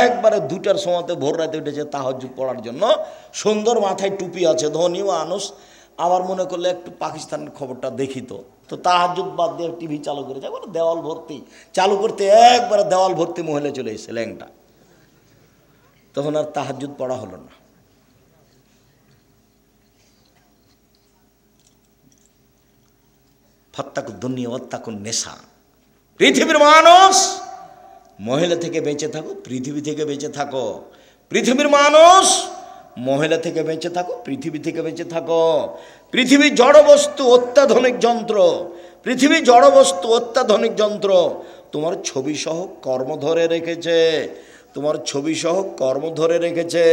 একবারে 2টার সময়তে ভোর রাতে উঠেছে তাহাজ্জুদ পড়ার জন্য, সুন্দর মাথায় টুপি আছে, ধনী মানুষ। আবার মনে করলে একটু পাকিস্তানের খবরটা দেখি, তো তাহাজ্জুদ বাদ দিয়ে টিভি চালু করেছে, একবারে দেওয়াল ভর্তি, চালু করতে একবারে দেওয়াল ভর্তি মহিলা চলে এসেছে ল্যাংটা। তখন আর তাহাজ্জুদ পড়া হলো না। ফাত্তাকু দুনিয়া ওয়াত্তাকু নেশা, পৃথিবীর মানুষ মহিলা থেকে বেঁচে থাকো, পৃথিবী থেকে বেঁচে থাকো। পৃথিবীর মানুষ মহিলা থেকে বেঁচে থাকো, পৃথিবী থেকে বেঁচে থাকো। পৃথিবী জড়বস্তু, অত্যাধুনিক যন্ত্র। পৃথিবী জড়বস্তু, অত্যাধুনিক যন্ত্র। তোমার ছবি সহ কর্ম ধরে রেখেছে, তোমার ছবি সহ কর্ম ধরে রেখেছে।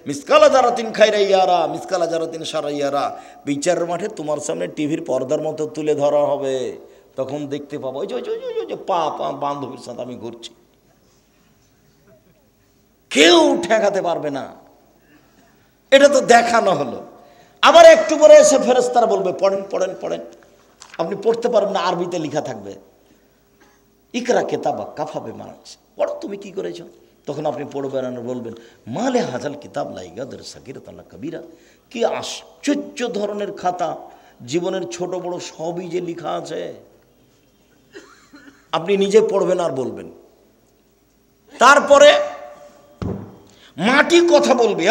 মিসকালা জারাতিন খায়রা ইয়ারা, মিসকালা জারাতিন শাররা ইয়ারা। বিচারের মাঠে তোমার সামনে টিভির পর্দার মতো তুলে ধরা হবে, তখন দেখতে পাবো ওই যে পা বান্ধবীর সাথে আমি ঘুরছি, কেউ ঠেকাতে পারবে না। এটা তো দেখানো হলো। আবার একটু পরে এসে ফেরেশতারা বলবে পড়েন। আপনি পড়তে পারবেন না, আরবিতে লেখা থাকবে, ইকরা কিতাবা কাফা বিমা নাফসিক, পড়ো তুমি কি করেছো। তখন আপনি পড়বেন আর বলবেন, মালে হাজাল কিতাব লা ইয়াগাদিরু সাগীরাতান ওয়ালা কাবীরা। কি আশ্চর্য ধরনের খাতা, জীবনের ছোট বড় সবই যে লেখা আছে। আপনি নিজে পড়বেন আর বলবেন। তারপরে মাটি কথা বলবে,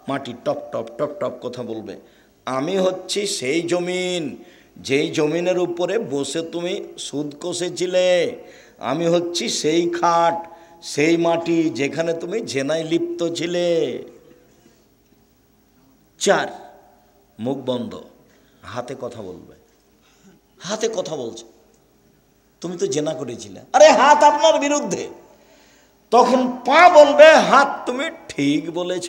মাটি টপ টপ কথা বলবে। আমি হচ্ছি সেই জমিন, যেই জমিনের উপরে বসে তুমি সুদ কষেছিলে। আমি হচ্ছি সেই খাট, সেই মাটি যেখানে তুমি জেনায় লিপ্ত ছিলে। 4, মুখ বন্ধ, হাতে কথা বলবে। হাতে কথা বলছে, তুমি তো জেনা করেছিলে, আরে হাত আপনার বিরুদ্ধে। তখন পা বলবে, হাত তুমি ঠিক বলেছ।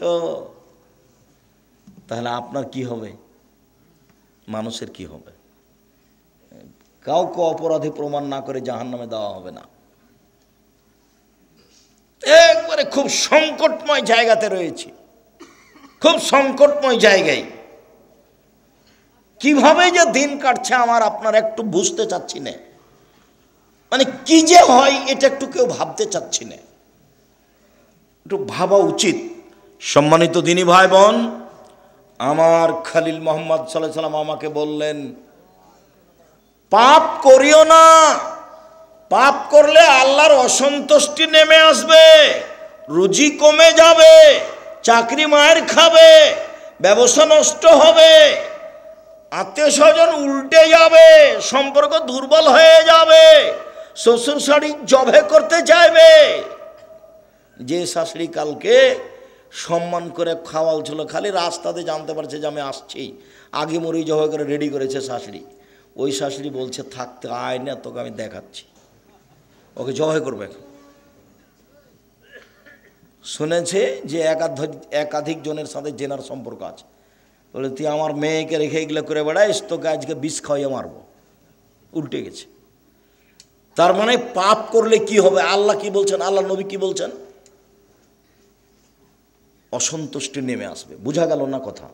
তাহলে আপনার কি হবে, মানুষের কি হবে? কাউকে অপরাধী প্রমাণ না করে জাহান্নামে দেওয়া হবে না। একবারে খুব সংকটময় জায়গাতে রয়েছি, খুব সংকটময় জায়গায়। কিভাবে যে দিন কাটছে আমার আপনার একটু বুঝতে চাচ্ছি না, মানে কি যে হয় এটা একটু কেউ ভাবতে চাচ্ছি না, একটু ভাবা উচিত। সম্মানিত দিনী ভাই বোন, আমার খলিল মোহাম্মদ সাল্লাল্লাহু আলাইহি ওয়াসাল্লাম আমাকে বললেন, পাপ করিও না। পাপ করলে আল্লাহর অসন্তুষ্টি নেমে আসবে, রুজি কমে যাবে, চাকরি মায়ের খাবে, ব্যবসা নষ্ট হবে, আত্মীয় স্বজন উল্টে যাবে, সম্পর্ক দুর্বল হয়ে যাবে, শ্বশুর শাশুড়ি জবে করতে চাইবে। যে শাশুড়ি কালকে সম্মান করে খাওয়াল ছিল, খালি রাস্তাতে জানতে পারছে যে আমি আসছি, আগে মরি জবে করে রেডি করেছে শাশুড়ি, ওই শাশুড়ি বলছে থাকতে আয় না, তোকে আমি দেখাচ্ছি, ওকে জবাই করবে। শুনেছে যে একাধিক জনের সাথে জেনার সম্পর্ক আছে, বলে তুই আমার মেয়েকে রেখে এগুলো করে বেড়াইস, তোকে আজকে বিষ খাওয়াইয়া মারবো। উল্টে গেছে। তার মানে পাপ করলে কি হবে? আল্লাহ কি বলছেন, আল্লাহ নবী কি বলছেন? অসন্তুষ্টি নেমে আসবে। বুঝা গেল না কথা?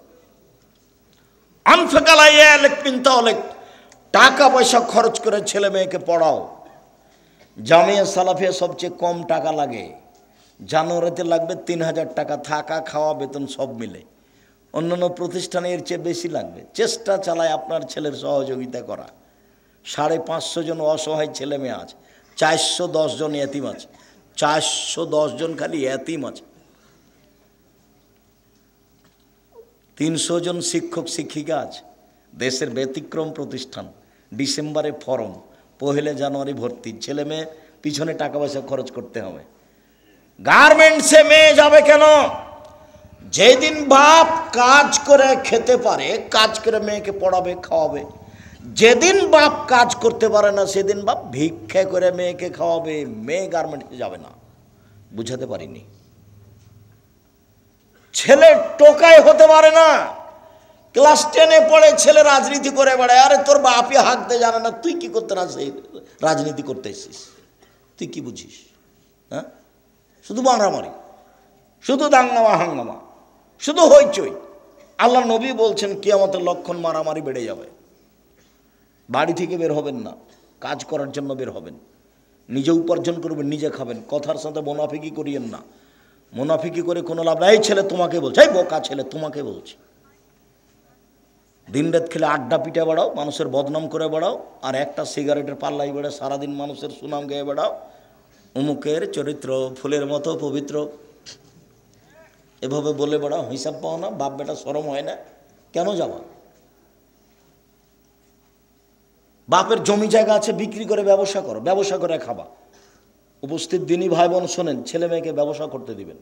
টাকা পয়সা খরচ করে ছেলে মেয়েকে পড়াও। জামিয়া সালাফিয়া সবচেয়ে কম টাকা লাগে, জানুয়ারিতে লাগবে 3000 টাকা, থাকা খাওয়া বেতন সব মিলে। অন্যান্য প্রতিষ্ঠানে এর চেয়ে বেশি লাগবে। চেষ্টা চালায় আপনার ছেলের সহযোগিতা করা। 550 জন অসহায় ছেলে মেয়ে আছে, 410 জন এতিম আছে, 410 জন খালি এতিম আছে, 300 জন শিক্ষক শিক্ষিকা আছে। দেশের ব্যতিক্রম প্রতিষ্ঠান। ডিসেম্বরে ফরম, 1 জানুয়ারি ভর্তি। ছেলে মেয়ে পিছনে টাকা পয়সা খরচ করতে হবে। গার্মেন্টসে মেয়ে যাবে কেন? যেদিন বাপ কাজ করে খেতে পারে, কাজ করে মেয়েকে পড়াবে খাওয়াবে। যেদিন বাপ কাজ করতে পারে না, সেদিন বাপ ভিক্ষা করে মেয়েকে খাওয়াবে। মেয়ে গার্মেন্টসে যাবে না। বুঝাতে পারিনি? ছেলে টোকাই হতে পারে না। ক্লাস 10-এ পড়ে ছেলে রাজনীতি করে বেড়ায়। আরে তোর বাপই হাঁকতে জানে না, তুই কি করতে না সেই রাজনীতি করতে এসেছিস? তুই কি বুঝিস? হ্যাঁ, শুধু মারামারি, শুধু দাঙ্গামা হাঙ্গামা, শুধু হইচই। আল্লাহ নবী বলছেন কিয়ামতের লক্ষণ মারামারি বেড়ে যাবে। বাড়ি থেকে বের হবেন না, কাজ করার জন্য বের হবেন। নিজে উপার্জন করবেন, নিজে খাবেন। কথার সাথে মুনাফিকি করিয়েন না। মুনাফিকি করে কোনো লাভ নাই। এই ছেলে তোমাকে বলছে, এই বোকা ছেলে তোমাকে বলছে। দিন রাত খেলে আড্ডা পিঠে বেড়াও, মানুষের বদনাম করে বেড়াও, আর একটা সিগারেটের পাল্লাই বেড়ে সারাদিন মানুষের সুনাম গেয়ে বেড়াও। অমুকের চরিত্র ফুলের মতো পবিত্র, এভাবে বলে বেড়াও। হিসাব পাও না? বাপ বেটা শরম হয় না? কেন যাওয়া? বাপের জমি জায়গা আছে, বিক্রি করে ব্যবসা করো, ব্যবসা করে খাবা। উপস্থিত দিনই ভাই বোন শোনেন, ছেলে মেয়েকে ব্যবসা করতে দিবেন।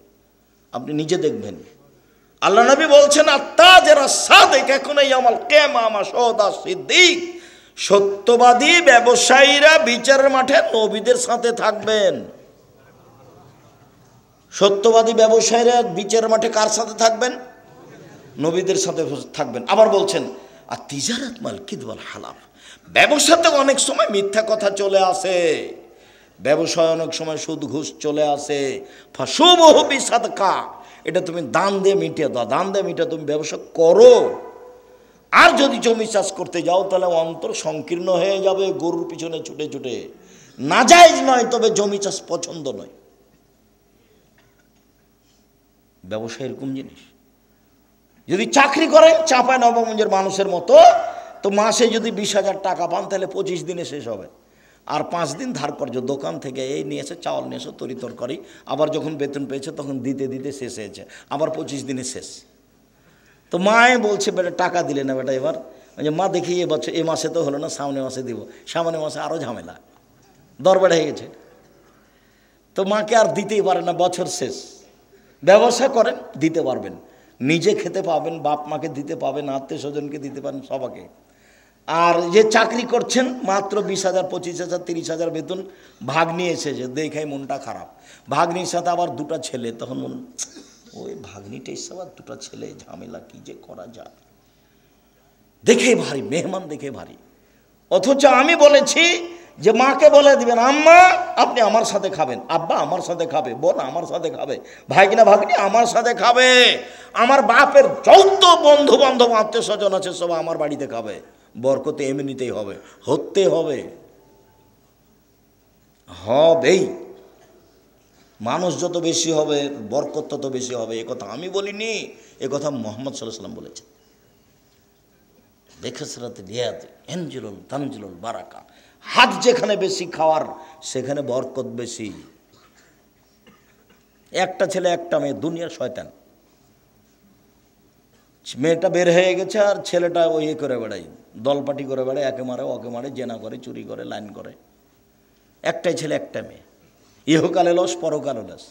আপনি নিজে দেখবেন। আল্লাহ নবী বলছেন আত্তাজেরা সাদিক এখনই আমাল কিয়ামা শাহাদা সিদ্দিক। সত্যবাদী ব্যবসায়ীরা বিচারের মাঠে নবীদের সাথে থাকবেন। সত্যবাদী ব্যবসায়ীরা বিচারের মাঠে কার সাথে থাকবেন? নবীদের সাথে থাকবেন। আবার বলছেন আর তিজারাত মাল কিদওয়াল হালাফ। ব্যবসাতে অনেক সময় মিথ্যা কথা চলে আসে, ব্যবসায় অনেক সময় সুদ ঘুষ চলে আসে। ফাসুবহু বিসাদকা, এটা তুমি দান দিয়ে মিটিয়ে দাও, দান দিয়ে মিটিয়ে তুমি ব্যবসা করো। আর যদি জমি চাষ করতে যাও তাহলে অন্তর সংকীর্ণ হয়ে যাবে, গরুর পিছনে ছুটে ছুটে। নাজায়েজ নয়, তবে জমি চাষ পছন্দ নয়। ব্যবসা এরকম জিনিস। যদি চাকরি করেন চাঁপায় নবাবগঞ্জের মানুষের মতো, তো মাসে যদি 20,000 টাকা পান তাহলে 25 দিনে শেষ হবে। আর 5 দিন ধার কর্য, দোকান থেকে এই নিয়ে এসে চাউল নিয়ে এসে তরি তরকারি, আবার যখন বেতন পেয়েছে তখন দিতে দিতে শেষ হয়েছে, আবার 25 দিনে শেষ। তো মায়ে বলছে বেটা টাকা দিলে না বেটা এবার। মা দেখি এবছর এ মাসে তো হলো না, সামনে মাসে দিব। সামনে মাসে আরও ঝামেলা, দর বেড়ে হয়ে গেছে। তো মাকে আর দিতেই পারে না, বছর শেষ। ব্যবসা করেন দিতে পারবেন, নিজে খেতে পাবেন, বাপ মাকে দিতে পাবেন, আত্মীয় স্বজনকে দিতে পারেন, সবাকে। আর যে চাকরি করছেন মাত্র 20,000, 25,000, 30,000 বেতন, ভাগ্নি এসেছে, দেখাই মনটা খারাপ। ভাগ্নির সাথে আবার 2টা ছেলে, তখন মন ওই ভাগ্নিটা এসে আবার 2টা ছেলে, ঝামেলা কি যে করা যায়। দেখে ভারী, মেহমান দেখে ভারী। অথচ আমি বলেছি যে মাকে বলে দিবেন আম্মা আপনি আমার সাথে খাবেন, আব্বা আমার সাথে খাবে, বোন আমার সাথে খাবে, ভাগিনা ভাগ্নি আমার সাথে খাবে, আমার বাপের যত বন্ধু বান্ধব আত্মীয় স্বজন আছে সব আমার বাড়িতে খাবে। বরকতে এমনিতেই হবে, হতে হবে, হবেই। মানুষ যত বেশি হবে বরকত তত বেশি হবে। একথা আমি বলিনি, একথা মুহাম্মদ সাল্লাল্লাহু আলাইহি ওয়াসাল্লাম বলেছেন। বেখসরাতে রিয়াদ এনজুলুল তানজুলুল বারাকা। হাত যেখানে বেশি খাওয়ার সেখানে বরকত বেশি। একটা ছেলে একটা মেয়ে, দুনিয়ার শয়তান। মেয়েটা বের হয়ে গেছে আর ছেলেটা ওই করে বেড়ায়, দলপাটি করে বেড়ায়, একে মারে ওকে মারে, জেনা করে, চুরি করে, লাইন করে। একটাই ছেলে একটা মেয়ে, ইহকালে লস পরকালে লস।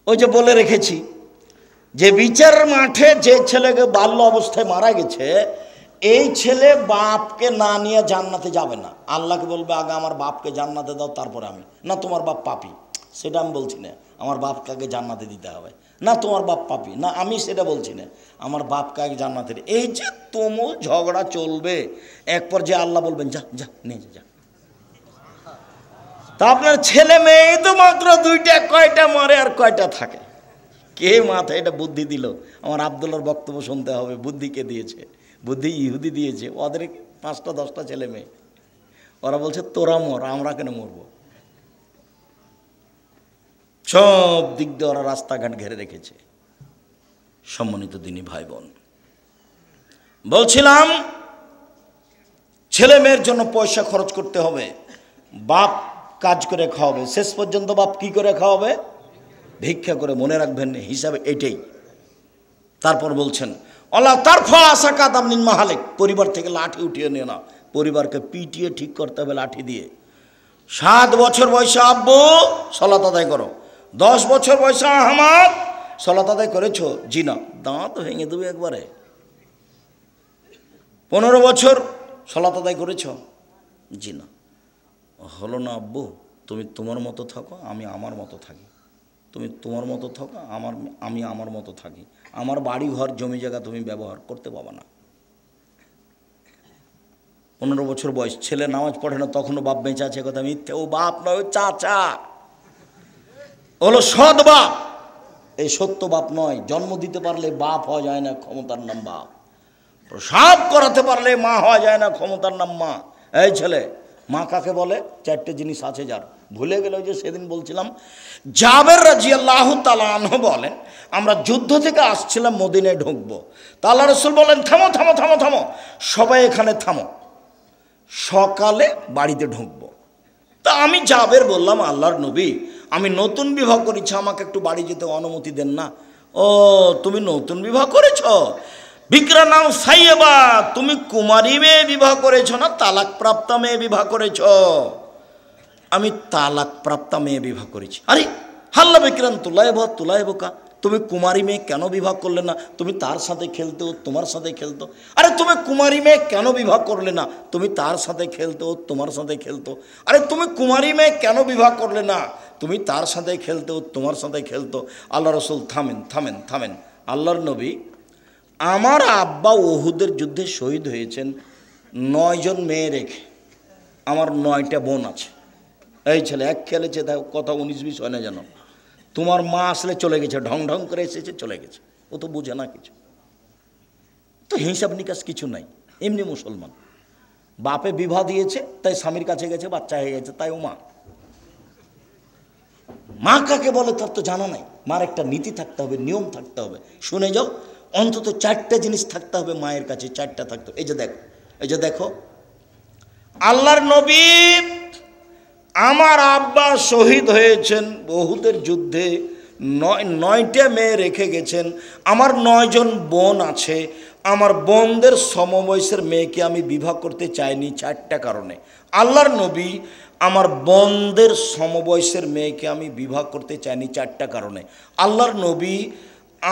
ওই যে বলে রেখেছি যে বিচার মাঠে যে ছেলেকে বাল্য অবস্থায় মারা গেছে, এই ছেলে বাপকে না নিয়ে জান্নাতে যাবে না। আল্লাহকে বলবে আগে আমার বাপকে জান্নাতে দাও, তারপরে আমি। না তোমার বাপ পাপী, সেটা আমি বলছি না, আমার বাপকে আগে জান্নাতে দিতে হবে। না তোমার বাপ পাপী, না আমি সেটা বলছি না, আমার বাপ কাকে জান্নাতের। এই যে তুমুল ঝগড়া চলবে, এক পর্যায়ে আল্লাহ বলবেন যা যা নিয়ে যা। তা আপনার ছেলে মেয়ে তো মাত্র দুইটা, কয়টা মরে আর কয়টা থাকে? কে মাথায় এটা বুদ্ধি দিল? আমার আব্দুল্লাহর বক্তব্য শুনতে হবে। বুদ্ধি কে দিয়েছে? বুদ্ধি ইহুদি দিয়েছে। ওদের 5টা 10টা ছেলে মেয়ে, ওরা বলছে তোরা মর, আমরা কেন মরবো? সব দিক দিয়ে ওরা রাস্তাঘাট ঘেরে রেখেছে। সম্মানিত দিনী ভাই বোন, বলছিলাম ছেলে মেয়ের জন্য পয়সা খরচ করতে হবে, বাপ কাজ করে খাওয়াবে। শেষ পর্যন্ত বাপ কি করে খাওয়াবে? ভিক্ষা করে। মনে রাখবেন হিসাবে এটাই। তারপর বলছেন আল্লাহ তারফা আসাকাত আমনিন মাহালিক, পরিবার থেকে লাঠি উঠিয়ে নিয়ে না, পরিবারকে পিটিয়ে ঠিক করতে হবে লাঠি দিয়ে। 7 বছর বয়সে আব্বু সালাত আদায় করো, 10 বছর বয়সে আহমদ সালাত আদায় করেছো? জি না। দাঁত ভেঙে দেবে একবারে। 15 বছর সালাত আদায় করেছ? জি না। হলো না আব্বু, তুমি তোমার মতো থাকো, আমি আমার মতো থাকি। তুমি তোমার মতো থাকো, আমি আমার মতো থাকি। আমার বাড়ি ঘর জমি জায়গা তুমি ব্যবহার করতে পাবা না। 15 বছর বয়স, ছেলে নামাজ পড়ে না, তখনও বাপ বেঁচে আছে, কথা মিথ্যে। ও বাপ নয়, ও চাচা, হলো সৎ বাপ। এই সত্য বাপ নয়। জন্ম দিতে পারলে বাপ হওয়া যায় না, ক্ষমতার নাম বাপ। প্রসাব করাতে পারলে মা হওয়া যায় না, ক্ষমতার নাম মা। এই ছেলে, মা কাকে বলে? 4টে জিনিস আছে যার, ভুলে গেল। যে সেদিন বলছিলাম, জাবের রাদিয়াল্লাহু তাআলা আনহু বলেন, আমরা যুদ্ধ থেকে আসছিলাম, মদিনায় ঢুকবো। তা আল্লাহ রাসূল বলেন থামো থামো থামো থামো, সবাই এখানে থামো, সকালে বাড়িতে ঢুকবো। তা আমি জাবের বললাম, আল্লাহর নবী, আমি নতুন বিবাহ করেছি, আমাকে একটু বাড়ি যেতে অনুমতি দেন না। ও তুমি নতুন বিবাহ করেছ? বিক্রা নাম সাইয়েবা, তুমি কুমারী মেয়ে বিবাহ করেছ না তালাক প্রাপ্তা মেয়ে বিবাহ করেছ? আমি তালাক প্রাপ্তা মেয়ে বিবাহ করেছি। আরে হাল্লা বিক্রান তুলাইব কা, তুমি কুমারী মেয়ে কেন বিবাহ করলে না? তুমি তার সাথে খেলতে, ও তোমার সাথে খেলতো। আরে তুমি কুমারী মেয়ে কেন বিবাহ করলে না? তুমি তার সাথে খেলতে, ও তোমার সাথে খেলতো। আরে তুমি কুমারী মেয়ে কেন বিবাহ করলে না? তুমি তার সাথে খেলতে, ও তোমার সাথে খেলতো। আল্লাহ রসুল থামেন থামেন থামেন। আল্লাহর নবী, আমার আব্বা ওহুদের যুদ্ধে শহীদ হয়েছেন 9 জন মেয়ে রেখে, আমার 9টা বোন আছে। এই ছেলে এক খেলেছে, দেখো কথা 19-20 হয় না যেন। তোমার মা আসলে চলে গেছে, ঢং ঢং করে এসেছে, চলে গেছে। ও তো বুঝে না কিছু, তো হিসাব নিকাশ কিছু নাই। এমনি মুসলমান, বাপে বিবাহ দিয়েছে, তাই স্বামীর কাছে গেছে, বাচ্চা হয়ে গেছে, তাই ও মা। মা কাকে বলে তার তো জানা নাই। মার একটা নীতি থাকতে হবে, নিয়ম থাকতে হবে। শুনে যাও, অন্তত 4টে জিনিস থাকতে হবে মায়ের কাছে, 4টা থাকতে হবে। এই যে দেখো, আল্লাহর নবী, আমার আব্বা শহীদ হয়েছেন ওহুদের যুদ্ধে, 9টা মেয়ে রেখে গেছেন। আমার 9 জন বোন আছে। আমার বোনদের সমবয়সের মেয়েকে আমি বিবাহ করতে চাইনি 4টা কারণে। আল্লাহর নবী, আমার বোনদের সমবয়সের মেয়েকে আমি বিবাহ করতে চাইনি 4টা কারণে। আল্লাহর নবী,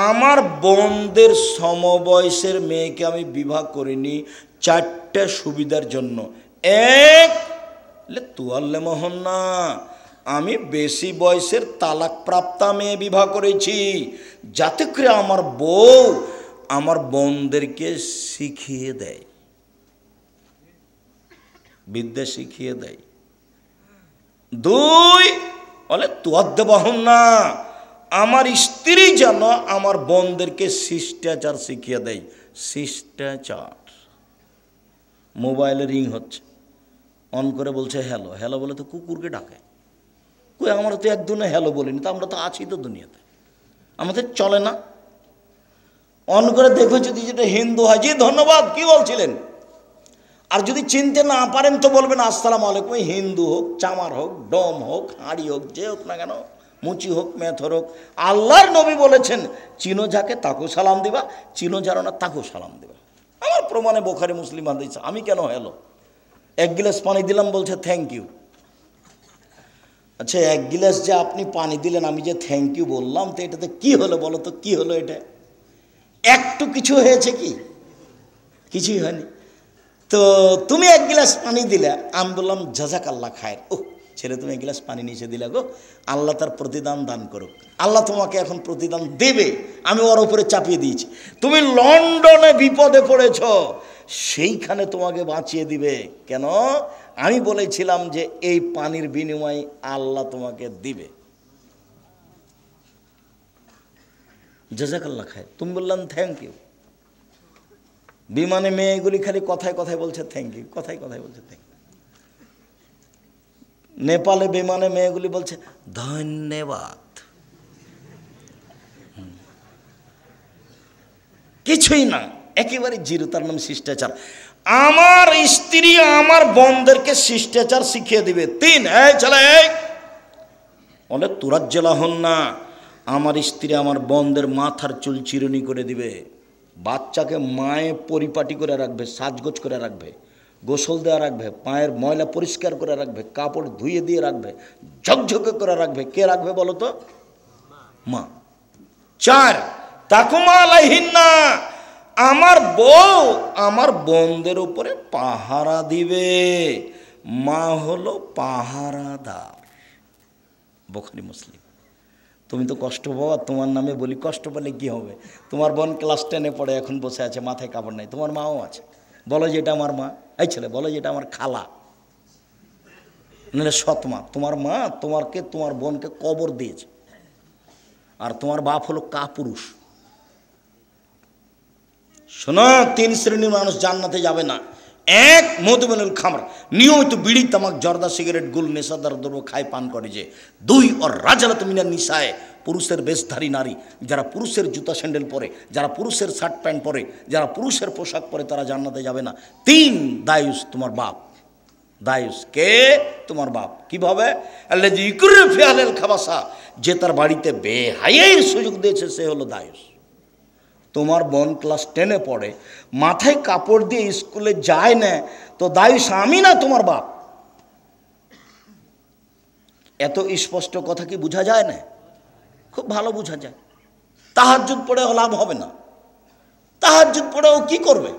আমার বোনদের সমবয়সের মেয়েকে আমি বিবাহ করিনি 4টা সুবিধার জন্য। এক, তুয়াল্লে মোহন না, আমি বেশি বয়সের তালাক প্রাপ্তা মেয়ে বিবাহ করেছি, যাতে করে আমার বউ আমার বোনদেরকে শিখিয়ে দেয়, বিদ্যা শিখিয়ে দেয়। 2, বলে তুয়াদ্দে বহন না, আমার স্ত্রী যেন আমার বোনদেরকে শিষ্টাচার শিখিয়ে দেয়। শিষ্টাচার। মোবাইলে রিং হচ্ছে, অন করে বলছে হ্যালো। হ্যালো বলে তো কুকুরকে ডাকে। কই, আমরা তো একদিনে হ্যালো বলিনি, তো আমরা তো আছি তো দুনিয়াতে, আমাদের চলে না। অন করে দেখো, যদি যেটা হিন্দু হয়, জি ধন্যবাদ, কি বলছিলেন? আর যদি চিনতে না পারেন তো বলবেন আসসালামু আলাইকুম। হিন্দু হোক, চামার হোক, ডম হোক, হাঁড়ি হোক, যে হোক না কেন, মুচি হোক, মেথর হোক, আল্লাহর নবী বলেছেন চিনো যাকে তাকেও সালাম দিবা, চিনো যারা না তাকেও সালাম দিবা। আমার প্রমাণে বোখারি মুসলিম হাদিস। আমি কেন হ্যালো? 1 গ্লাস পানি দিলাম, বলছে থ্যাংক ইউ। আচ্ছা, 1 গ্লাস যে আপনি পানি দিলেন, আমি যে থ্যাংক ইউ বললাম, তো এটাতে কি হলো বলো তো? কি হলো এটা? একটু কিছু হয়েছে কি? কিছুই হয়নি। তো তুমি 1 গ্লাস পানি দিলে, আমি বললাম জাযাকাল্লাহ খায়ের। ও ছেলে তুমি এক গ্লাস পানি নিচে দিলে গো, আল্লাহ তার প্রতিদান দান করুক। আল্লাহ তোমাকে এখন প্রতিদান দেবে, আমি ওর উপরে চাপিয়ে দিয়েছি। তুমি লন্ডনে বিপদে পড়েছ, সেইখানে তোমাকে বাঁচিয়ে দিবে। কেন? আমি বলেছিলাম যে এই পানির বিনিময়ে আল্লাহ তোমাকে দিবে। জাযাকাল্লাহ খায়। তুমি বললাম থ্যাংক ইউ। বিমানে মেয়েগুলি খালি কথায় কথায় বলছে থ্যাংক ইউ, কথায় কথায় বলছে থ্যাংক ইউ। নেপালে বিমানে মেয়েগুলি বলছে ধন্যবাদ। কিছুই না, একেবারে জিরো। তার নাম শিষ্টাচার। আমার স্ত্রী আমার বোনদেরকে শিষ্টাচার শিখিয়ে দিবে। 3, এই ছেলে বলে তুরাজ্জেলা হন না। আমার স্ত্রী আমার বোনদের মাথার চুল চিরুনি করে দিবে, বাচ্চাকে মায়ে পরিপাটি করে রাখবে, সাজগোজ করে রাখবে, গোসল দেওয়া রাখবে, পায়ের ময়লা পরিষ্কার করে রাখবে, কাপড় ধুয়ে দিয়ে রাখবে, ঝকঝকে করে রাখবে। কে রাখবে বলো তো? মা। 4, তাকুমা আলাইহিন্না, আমার বউ আমার বোনদের উপরে পাহারা দিবে। মা হলো পাহারাদার। বুখারী মুসলিম। তুমি তো কষ্ট পাও, তোমার নামে বলি, কষ্ট পেলে কি হবে? তোমার বোন ক্লাস 10-এ পড়ে, এখন বসে আছে, মাথায় কাপড় নাই। তোমার মাও আছে, বলো যে এটা আমার মা। এই ছেলে বলো যে এটা আমার খালা, নাহলে সৎ মা। তোমার মা তোমার বোনকে কবর দিয়েছে, আর তোমার বাপ হলো কাপুরুষ। শোনো, 3 শ্রেণীর মানুষ জান্নাতে যাবে না। 1, মধুমেনুল খামর, নিয়মিত বিড়ি তামাক জর্দা সিগারেট গুল নেশাদার দ্রব্য খায় পান করে যে। 2, ওর রাজালাত মিনান নিসায়, পুরুষের বেশধারী নারী, যারা পুরুষের জুতা স্যান্ডেল পরে, যারা পুরুষের শার্ট প্যান্ট পরে, যারা পুরুষের পোশাক পরে, তারা জান্নাতে যাবে না। 3, দায়ুস, তোমার বাপ। দায়ুস কে? তোমার বাপ। কিভাবে? আল্লাযী ইকরু ফি আহলিল খাবাসা, যে তার বাড়িতে বেহায়ার সুযোগ দিয়েছে, সে হলো দায়ুস। তোমার বোন ক্লাস 10-এ পড়ে, মাথায় কাপড় দিয়ে স্কুলে যায় না, তো দায়ুস আমি না তোমার বাপ। এত স্পষ্ট কথা কি বোঝা যায় না? খুব ভালো বোঝা যায়। তাহাজ্জুদ পড়েও লাভ হবে না। তাহাজ্জুদ পড়েও কি করবে?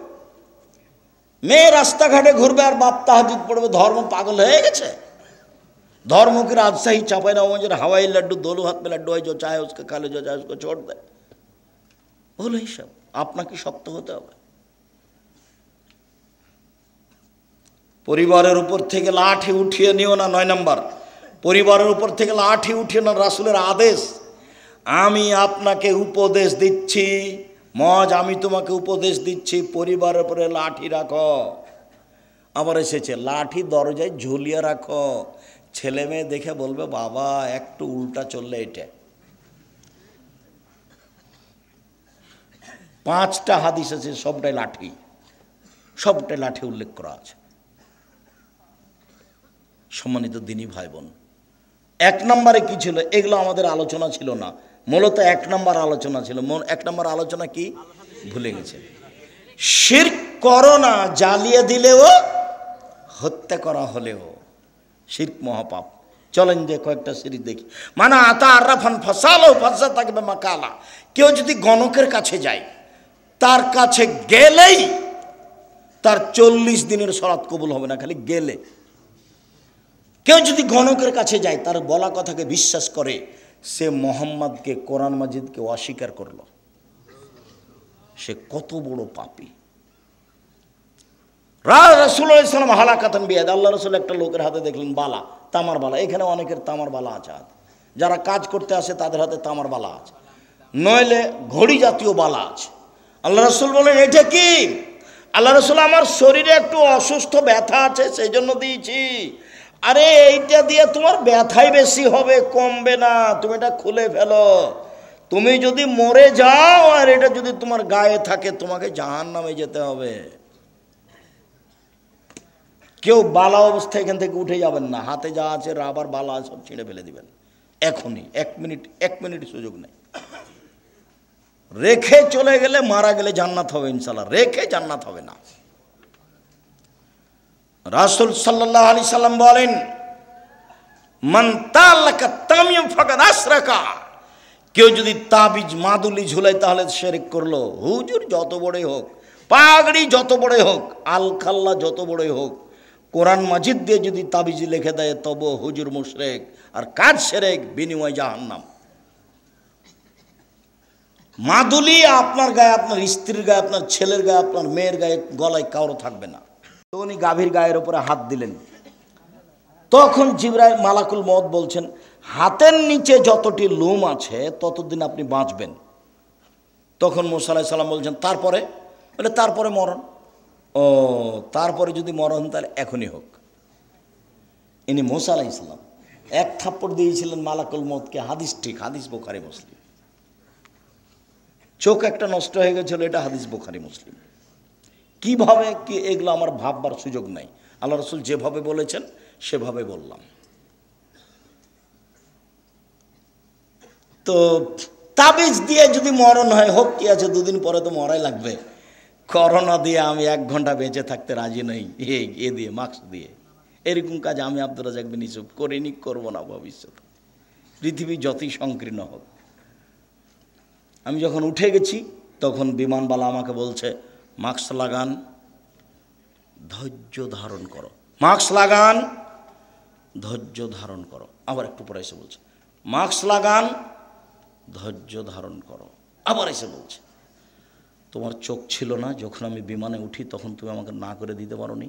মেয়ে রাস্তাঘাটে ঘুরবে আর বাপ তাহাজ্জুদ পড়বে। ধর্ম পাগল হয়ে গেছে। धर्म की राजशाही चापाई ना मुझे हवाई लड्डू दोनों हाथ में लड्डू है, जो चाहे उसके खा ले, जो चाहे उसको छोड़ दे। बोलो ही सब আপনাকে শক্ত হতে হবে। পরিবারের উপর থেকে লাঠি উঠিয়ে নিও না। 9 নম্বর, পরিবারের উপর থেকে লাঠি উঠিয়ে না, রাসূলের আদেশ। আমি আপনাকে উপদেশ দিচ্ছি, মজ আমি তোমাকে উপদেশ দিচ্ছি, পরিবারের উপরে লাঠি রাখো। আবার এসেছে লাঠি দরজায় ঝুলিয়ে রাখো। ছেলে মেয়ে দেখে বলবে বাবা একটু উল্টা চললে এটা। 5টা হাদিস আছে, সবটাই লাঠি, সবটাই লাঠি উল্লেখ করা আছে। সম্মানিত দিনী ভাই বোন, 1 নম্বরে কি ছিল? এগুলো আমাদের আলোচনা ছিল না, মূলত 1 নম্বর আলোচনা ছিল। 1 নম্বর আলোচনা কি ভুলে গেছে। শিরক করো না, জ্বালিয়ে দিলেও, হত্যা করা হলেও শিরক মহাপাপ। চলেন যে কয়েকটা সিরিজ দেখি। মানে আতা আরাফান ফাসালো ফাসা থাকবে মাকালা। কেউ যদি গণকের কাছে যায়, তার কাছে গেলেই তার 40 দিনের সলাত কবুল হবে না, খালি গেলে। কেউ যদি গণকের কাছে যায়, তার বলা কথাকে বিশ্বাস করে, সে মোহাম্মদকে, কোরআন মাজিদকে অস্বীকার করলো, সে কত বড় পাপী। রাসূলুল্লাহ সাল্লাল্লাহু আলাইহি ওয়াসাল্লাম হালাকাতান বিয়াদ, আল্লাহ রাসূল একটা লোকের হাতে দেখলেন বালা, তামার বালা। এখানে অনেকের তামার বালা আছে, যারা কাজ করতে আসে তাদের হাতে তামার বালা আছে, নইলে ঘড়ি জাতীয় বালা আছে। আল্লাহ রাসূল বলেন এটা কি? আল্লাহ রাসূল আমার শরীরে একটু অসুস্থ ব্যথা আছে, সেই জন্য দিয়েছি। আরে এইটা দিয়ে তোমার ব্যথাই বেশি হবে, কমবে না, তুমি এটা খুলে ফেলো। তুমি যদি মরে যাও আর এটা যদি তোমার গায়ে থাকে, তোমাকে জাহান্নামে যেতে হবে। কেউ বালা অবস্থায় এখান থেকে উঠে যাবেন না, হাতে যা আছে রাবার বালা সব ছিঁড়ে ফেলে দিবেন এখনই। 1 মিনিট সুযোগ নেই। রেখে চলে গেলে, মারা গেলে জান্নাত হবে ইনশাআল্লাহ, রেখে জান্নাত হবে না। রাসূল সাল্লাল্লাহু আলাইহি সাল্লাম বলেন মান তালাকা তামিম ফাকাদ আশরাকা। কেউ যদি তাবিজ মাদুলি ঝুলায় তাহলে শিরক করলো। হুজুর যত বড়ই হোক, পাগড়ি যত বড়ই হোক, আলখাল্লা যত বড়ই হোক, কোরআন মাজিদ দিয়ে যদি তাবিজ লিখে দেয় তবে হুজুর মুশরিক, আর কাজ শিরক, বিনিময় জাহান্নাম। মাদুলি আপনার গায়ে, আপনার স্ত্রীর গায়ে, আপনার ছেলের গায়ে, আপনার মেয়ের গায়ে, গলায় কারো থাকবে না। তো উনি গাভীর গায়ের উপরে হাত দিলেন, তখন জিবরাইল মালাকুল মউত বলছেন, হাতের নিচে যতটি লোম আছে ততদিন আপনি বাঁচবেন। তখন মুসা আলাইহিস সালাম বলছেন, তারপরে? বলে তারপরে মরণ। ও, তারপরে যদি মরণ তাহলে এখনই হোক। ইনি মুসা আলাইহিস সালাম এক থাপ্পড় দিয়েছিলেন মালাকুল মউতকে। হাদিস ঠিক, হাদিস বুখারী মুসলিম। চোখ একটা নষ্ট হয়ে গেছিল, এটা হাদিস বুখারী মুসলিম। কিভাবে কি এগুলো আমার ভাববার সুযোগ নাই, আল্লাহ রাসূল যেভাবে বলেছেন সেভাবে বললাম। তো তাবিজ দিয়ে যদি মরণ হয় হোক, কি আছে, দুদিন পরে তো মরাই লাগবে। করোনা দিয়ে আমি 1 ঘন্টা বেঁচে থাকতে রাজি নই, এ দিয়ে মাস্ক দিয়ে। এরকম কাজ আমি আব্দুর রাজ্জাক বিন ইউসুফ করিনি, করবো না ভবিষ্যতে, পৃথিবী যতই সংকীর্ণ হোক। আমি যখন উঠে গেছি তখন বিমানবালা আমাকে বলছে, মাস্ক লাগান, ধৈর্য ধারণ করো। মাস্ক লাগান, ধৈর্য ধারণ করো। আবার একটু পরে এসে বলছে, মাস্ক লাগান, ধৈর্য ধারণ করো। আবার এসে বলছে, তোমার চোখ ছিল না যখন আমি বিমানে উঠি, তখন তুমি আমাকে না করে দিতে পারোনি।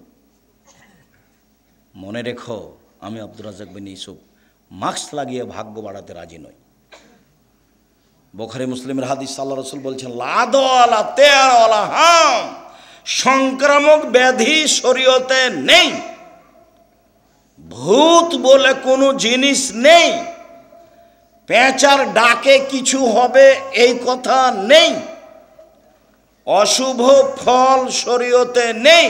মনে রেখো, আমি আব্দুর রাজ্জাক বিন ইউসুফ মাস্ক লাগিয়ে ভাগ্য বাড়াতে রাজি নই। বুখারী মুসলিমের হাদিস, আল্লাহ রাসূল বলছেন, লাদওয়ালা তেয়ারওয়ালা হাম, সংক্রামক ব্যাধি শরীয়তে নেই। ভূত বলে কোনো জিনিস নেই। পেঁচার ডাকে কিছু হবে এই কথা নেই। অশুভ ফল শরীয়তে নেই।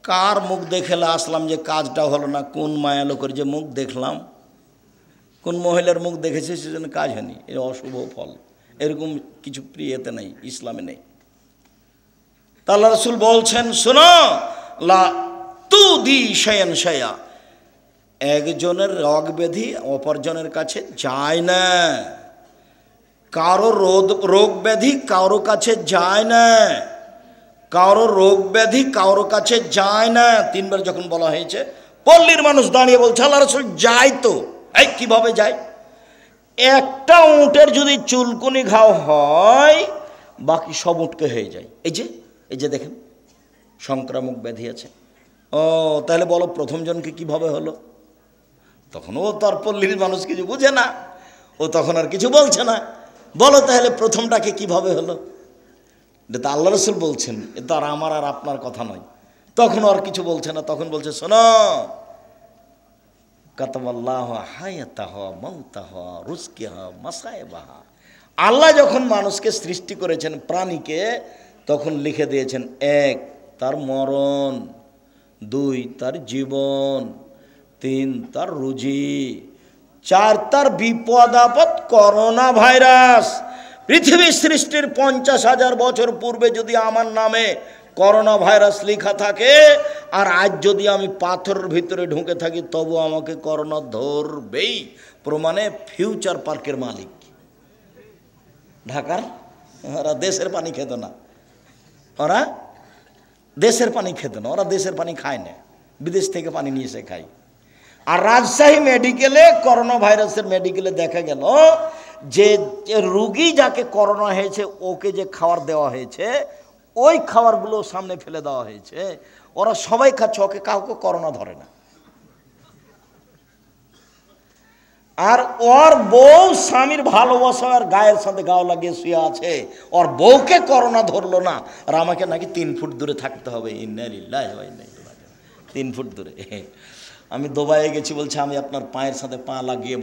কার মুখ দেখলে আসলাম যে কাজটা হলো না? কোন মায়া লোকের যে মুখ দেখলাম, কোন মহিলার মুখ দেখেছে সেজন্য কাজ হয়নি, এর অশুভ ফল। এরকম কিছু প্রিয়তে নেই, ইসলামে নেই। তা আল্লাহ রাসূল বলছেন, শোনো, লা তুদি শায়ান শায়া, একজনের রোগ ব্যাধি অপরজনের কাছে যায় না। কারো রোগ ব্যাধি কারো কাছে যায় না। কারো রোগ ব্যাধি কারো কাছে যায় না। 3 বার যখন বলা হয়েছে, পল্লীর মানুষ দাঁড়িয়ে বলছে, আল্লাহ রাসূল যায় তো। এই কিভাবে যায়? একটা উটের যদি চুলকুনি ঘাও হয়, বাকি সব উটকে হয়ে যায়। এই যে দেখেন, সংক্রামক ব্যাধি আছে। ও, তাহলে বলো প্রথম জনকে কিভাবে হলো? তখন ও তো আর পল্লীর মানুষ কিছু বুঝে না, ও তখন আর কিছু বলছে না। বলো তাহলে প্রথমটাকে কিভাবে হলো? এটা তো আল্লাহ রাসূল বলছেন, এ তো আর আমার আর আপনার কথা নয়। তখন আর কিছু বলছে না, তখন বলছে, শোনো, কাতাবাল্লাহু হায়াতাহা মাউতাহা রুজকিহা মাসায়েবাহা। আল্লাহ যখন মানুষকে সৃষ্টি করেছেন, প্রাণীকে, তখন লিখে দিয়েছেন, 1 তার মরণ, 2 তার জীবন, 3 তার রুজি, 4 তার বিপদ আপদ। করোনা ভাইরাস পৃথিবী সৃষ্টির 50,000 বছর পূর্বে যদি আমার নামে করোনা ভাইরাস লেখা থাকে, আর আজ যদি আমি পাথরের ভিতরে ঢুকে থাকি, তবু আমাকে করোনা ধরবেই। প্রমাণে ফিউচার পার্কের মালিক ঢাকার, ওরা দেশের পানি খেত না, ওরা দেশের পানি খেত না, ওরা দেশের পানি খায় না, বিদেশ থেকে পানি নিয়ে এসে খায়। আর রাজশাহী মেডিকেলে, করোনা ভাইরাসের মেডিকেলে দেখা গেল যে রুগী যাকে করোনা হয়েছে ওকে যে খাবার দেওয়া হয়েছে, ওই খাবারগুলো সামনে ফেলে দেওয়া হয়েছে। ওরা সবাই খাচ্ছে, ওকে কাউকে করোনা ধরে না। আর ওর বউ স্বামীর ভালোবাসার গায়ের সাথে গাও লাগিয়ে শুয়ে আছে, ওর বউকে করোনা ধরলো না, আর আমাকে নাকি 3 ফুট দূরে থাকতে হবে। ইন্না লিল্লাহি ওয়া ইন্না ইলাইহি রাজিউন। 3 ফুট দূরে। আমি দুবাইয়ে গেছি, বলছে আমি আপনার পায়ের সাথে পা লাগিয়ে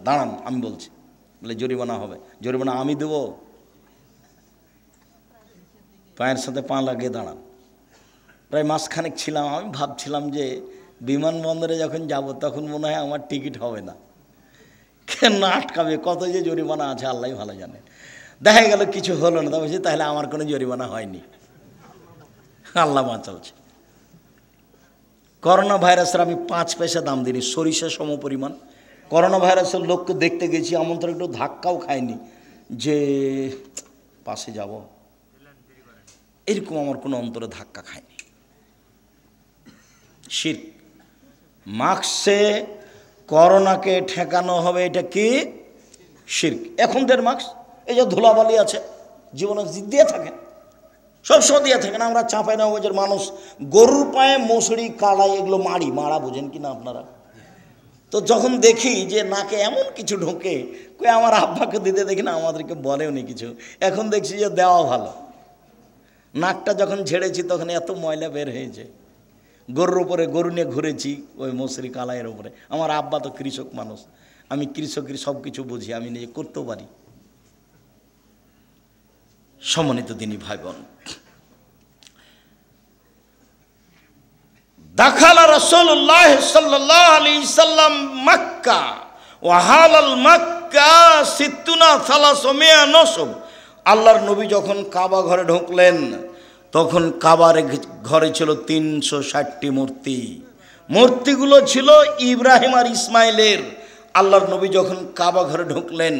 দাঁড়ান। আমি বলছি, বলে জরিমানা হবে। জরিমানা আমি দেব? পায়ের সাথে পা লাগিয়ে দাঁড়ান। প্রায় মাসখানেক ছিলাম। আমি ভাবছিলাম যে বিমানবন্দরে যখন যাব তখন মনে হয় আমার টিকিট হবে না, কেন আটকাবে, কত যে জরিমানা আছে আল্লাহ ভালো জানে। দেখা গেল কিছু হলো না, বলছি তাহলে আমার কোনো জরিমানা হয়নি, আল্লাহ বাঁচাচ্ছে। করোনা ভাইরাসের আমি 5 পয়সা দাম দিইনি, সরিষা সম পরিমাণ। করোনা ভাইরাসের লোককে দেখতে গেছি, আমন্ত্রণ একটু ধাক্কাও খায়নি যে পাশে যাব, এরকম আমার কোনো অন্তরে ধাক্কা খায়নি। শিরক। মাস্কে করোনাকে ঠেকানো হবে, এটা কি? শিরক। এখনদের মাস্ক এই যে ধুলাবালি আছে, জীবনে দিয়ে থাকেন, সবসময় দিয়ে থাকেন। আমরা চাঁপাই নবাবগঞ্জের মানুষ গরুর পায়ে মশুরি কালাই এগুলো মারা বোঝেন কিনা আপনারা? তো যখন দেখি যে নাকে এমন কিছু ঢোকে, কই আমার আব্বাকে দিতে দেখি না, আমাদেরকে বলেও নি কিছু। এখন দেখছি যে দেওয়া ভালো। নাকটা যখন ঝেড়েছি তখন এত ময়লা বের হয়েছে। গরুর উপরে গরু নিয়ে ঘুরেছি ওই মশুরি কালাইয়ের উপরে। আমার আব্বা তো কৃষক মানুষ, আমি কৃষকের সব কিছু বুঝি, আমি নিজে করতেও পারি। সম্মানিত দিনী ভাই বোন, দাখালা রাসূলুল্লাহ সাল্লাল্লাহু আলাইহি সাল্লাম মক্কা ওয়া হালাল মক্কা সিত্তুনা সালাসমিয়া নসব। আল্লাহর নবী যখন কাবা ঘরে ঢুকলেন তখন কাবার ঘরে ছিল 360টি মূর্তি। মূর্তিগুলো ছিল ইব্রাহিম আর ইসমাইলের। আল্লাহর নবী যখন কাবা ঘরে ঢুকলেন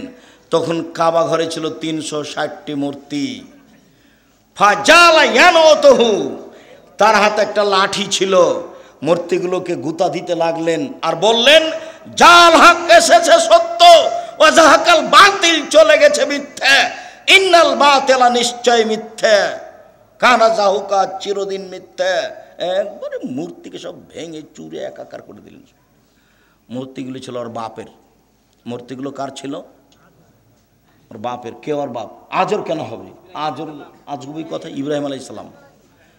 তখন কাবা ঘরে ছিল 360টি মূর্তি। ফাজালা ইয়ানতহু, তার হাতে একটা লাঠি ছিল, মূর্তিগুলোকে গুতা দিতে লাগলেন আর বললেন, জাল হক এসেছে সত্য, ও জাহাকাল বাতিল চলে গেছে মিথ্যে, ইন্নাল বাতিলা নিশ্চয় মিথ্যে, কানা জাহুকা চিরদিন মিথ্যে। একবারে মূর্তিকে সব ভেঙে চুরে একাকার করে দিলেন। মূর্তিগুলো ছিল ওর বাপের। মূর্তিগুলো কার ছিল? ওর বাপের। কে ওর বাপ? আজর কেন হবে? আজগুবি কথা। ইব্রাহিম আলাইহিস সালাম।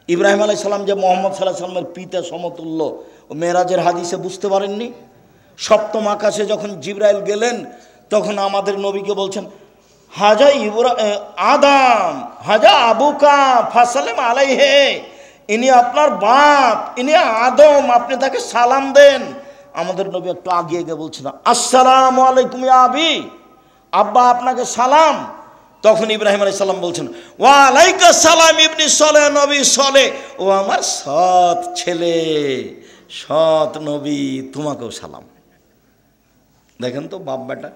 ইব্রাহিম আলাইহিস সালাম যে মুহাম্মদ সাল্লাল্লাহু আলাইহি সাল্লামের পিতা সমতুল্য, ও মেরাজের হাদিসে বুঝতে পারেননি? সপ্তম আকাশে যখন জিবরাইল গেলেন তখন আমাদের নবীকে বলছেন, হাজা আদম হাজা আবুকা ফাসালেম আলাইহে, ইনি আপনার বাপ, ইনি আদম, আপনি তাকে সালাম দেন। আমাদের নবী একটু আগিয়ে গিয়ে বলছেন, আসসালামু আলাইকুম ইয়া আবি, আব্বা আপনাকে সালাম। তখন ইব্রাহিম আলাইহিস সালাম বলছেন, ওয়া আলাইকাস সালাম ইবনি সলে, নবী সলে, ও আমার সৎ ছেলে, সৎ নবী, তোমাকেও সালাম। দেখেন তো বাপ বেটা।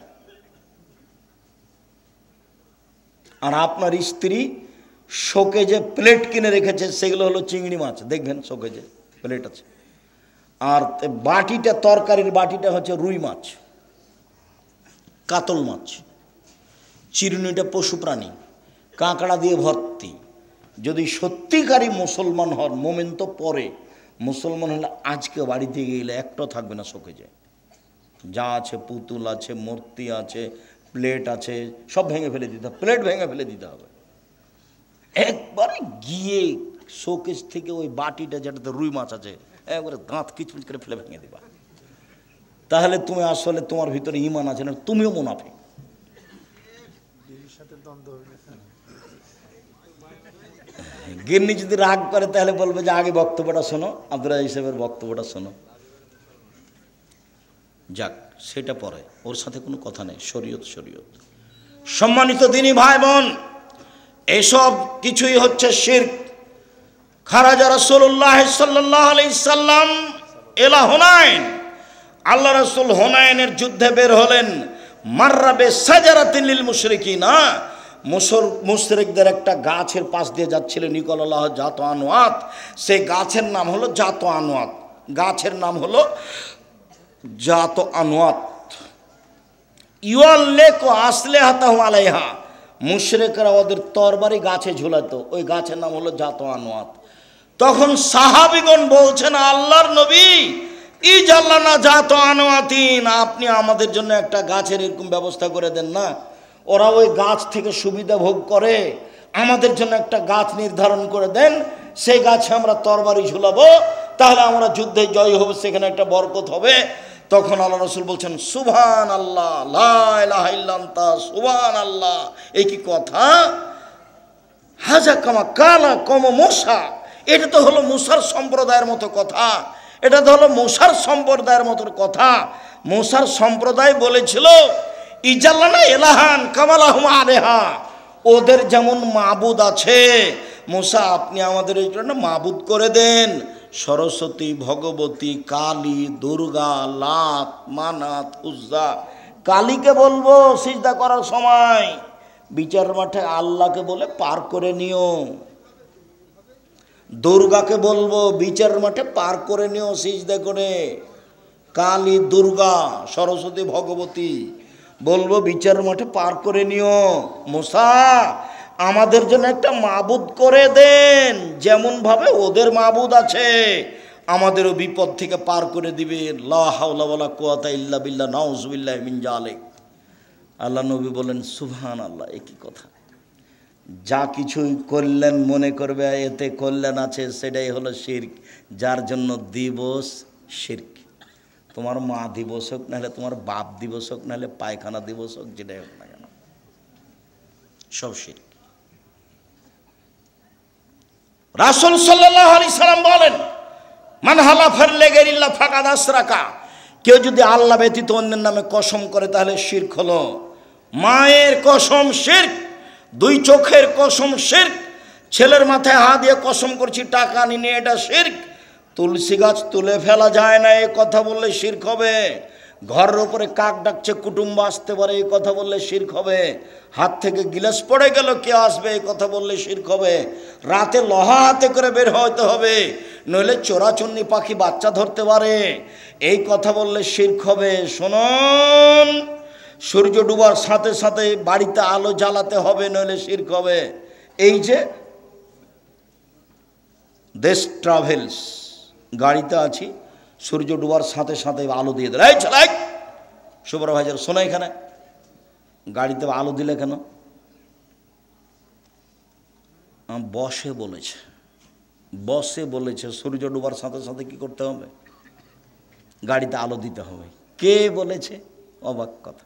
আর আপনার স্ত্রী শোকেজে প্লেট কিনে রেখেছে, সেগুলো হলো চিংড়ি মাছ, দেখবেন শোকেজে প্লেট আছে। আর বাটিটা, তরকারির বাটিটা হচ্ছে রুই মাছ, কাতল মাছ। চিরুনিটা পশু প্রাণী, কাঁকড়া দিয়ে ভর্তি। যদি সত্যিকারই মুসলমান হন, মোমেন তো পরে, মুসলমান হলে আজকে বাড়িতে গেলে একটা থাকবে না শোকেজে। যা আছে, পুতুল আছে, মূর্তি আছে, প্লেট আছে, সব ভেঙে ফেলে দিতে হবে, প্লেট ভেঙে ফেলে দিতে হবে। একবারে গিয়ে শোকেজ থেকে ওই বাটিটা যেটাতে রুই মাছ আছে একবারে দাঁত কিচমিচ করে ফেলে ভেঙে দিবা। তাহলে তুমি আসলে তোমার ভিতরে ঈমান আছে না, তুমিও মুনাফিক। গিন্নি যদি রাগ করে তাহলে বলবে যে আগে বক্তব্যটা শোনো, আব্দুল রাজ্জাক সাহেবের বক্তব্যটা শোনো। যাক, সেটা পরে, ওর সাথে কোনো কথা নেই। শরীয়ত শরীয়ত। সম্মানিত দিনী ভাই বোন, এসব কিছুই হচ্ছে শিরক। খারাজা রাসূলুল্লাহ সাল্লাল্লাহু আলাইহি সাল্লাম ইলা হুনাইন, আল্লাহ রাসূল হুনাইনের যুদ্ধে বের হলেন। মাররাবে সাজারাতিন লিল মুশরিকিনা, মুশরিকদের একটা গাছের পাশ দিয়ে যাচ্ছিল, নিকলাল্লাহ জাত আনওয়াত। সেই গাছের নাম হলো জাত আনওয়াত, গাছের নাম হলো জাত আনওয়াত। ইউআল্লিকু আসলিহাতাহু আলাইহা, মুশরিকরা ওদের তরবারি গাছে ঝুলাতো, ওই গাছের নাম হলো জাত আনওয়াত। তখন সাহাবীগণ বলছেন, আল্লাহর নবী, ইজাল্লানা জাত আনওয়াতিন, আপনি আমাদের জন্য একটা গাছের এরকম ব্যবস্থা করে দেন না। ওরা ওই গাছ থেকে সুবিধা ভোগ করে, আমাদের জন্য একটা গাছ নির্ধারণ করে দেন, সেই গাছে আমরা তরবারি ঝুলাবো, তাহলে আমরা যুদ্ধে জয় হব, সেখানে একটা বরকত হবে। তখন আল্লাহ রাসূল বলছেন, সুবহান আল্লাহ, লা ইলাহা ইল্লা আনতা, সুবহান আল্লাহ। এই কি কথা? হাজা কামা কালা কম মুসা, এটা তো হলো মুসার সম্প্রদায়ের মতো কথা, এটা তো হলো মুসার সম্প্রদায়ের মতো কথা। মুসার সম্প্রদায় বলেছিল, ইজাল্লানা ইলাহান কামালাহুম আলাইহা, ওদের যেমন মাবুদ আছে, মুসা আপনি আমাদের এই জন্য মাবুদ করে দেন। সরস্বতী, ভগবতী, কালী, দুর্গা, লাত, মানাত, উজ্জা। কালীকে বলবো সিজদা করার সময়, বিচার মাঠে আল্লাহকে বলে পার করে নিও। দুর্গাকে বলবো বিচারের মাঠে পার করে নিও সিজদা করে, কালী দুর্গা সরস্বতী ভগবতী বলবো বিচারের মাঠে পার করে নিও। মুসা আমাদের জন্য একটা মাবুদ করে দেন, যেমন ভাবে ওদের মাবুদ আছে আমাদেরও বিপদ থেকে পার করে দিবে। লা হাওলা ওয়ালা কুওয়াতা ইল্লা বিল্লাহ, নাউযুবিল্লাহি মিন যালিক। আল্লাহ নবী বলেন সুবহানাল্লাহ, একই কথা। যা কিছুই কল্যাণ মনে করবে এতে কল্যাণ আছে, সেটাই হলো শিরক। যার জন্য দিবস শিরক, তোমার মা দিবস হোক, নাহলে তোমার বাপ দিবস হোক, নাহলে পায়খানা দিবস হোক, যেটাই হোক না কেন, সব শিরক। রাসূল সাল্লাল্লাহু আলাইহি সাল্লাম বলেন, মান হালাফা লিগাইরিল্লাহ ফাকাদ আশরাকা, কেউ যদি আল্লাহ ব্যতীত অন্যের নামে কসম করে তাহলে শিরক হলো। মায়ের কসম শিরক, দুই চোখের কসম শিরক, ছেলের মাথায় হাত দিয়ে কসম করছি টাকা নিয়ে, এটা শিরক। তুলসী গাছ তুলে ফেলা যায় না, এই কথা বললে শিরক হবে। ঘরের উপরে কাক ডাকছে কুটুম্ব আসতে পারে, এই কথা বললে শিরক হবে। হাত থেকে গিলাস পড়ে গেল, কে আসবে, এই কথা বললে শিরক হবে। রাতে লোহা হাতে করে বের হতে হবে, নইলে চোরাচুন্নি পাখি বাচ্চা ধরতে পারে, এই কথা বললে শিরক হবে। শুনুন, সূর্য ডুবার সাথে সাথে বাড়িতে আলো জ্বালাতে হবে, নইলে শিরক হবে। এই যে দেশ ট্রাভেলস, গাড়িতে আছি, সূর্য ডুবার সাথে সাথে আলো দিয়ে দিল, এই চালাই সুপারভাইজার শোনো, এখানে গাড়িতে আলো দিলে কেন? বসে বলেছে, বসে বলেছে সূর্য ডুবার সাথে সাথে কি করতে হবে? গাড়িতে আলো দিতে হবে। কে বলেছে? অবাক কথা।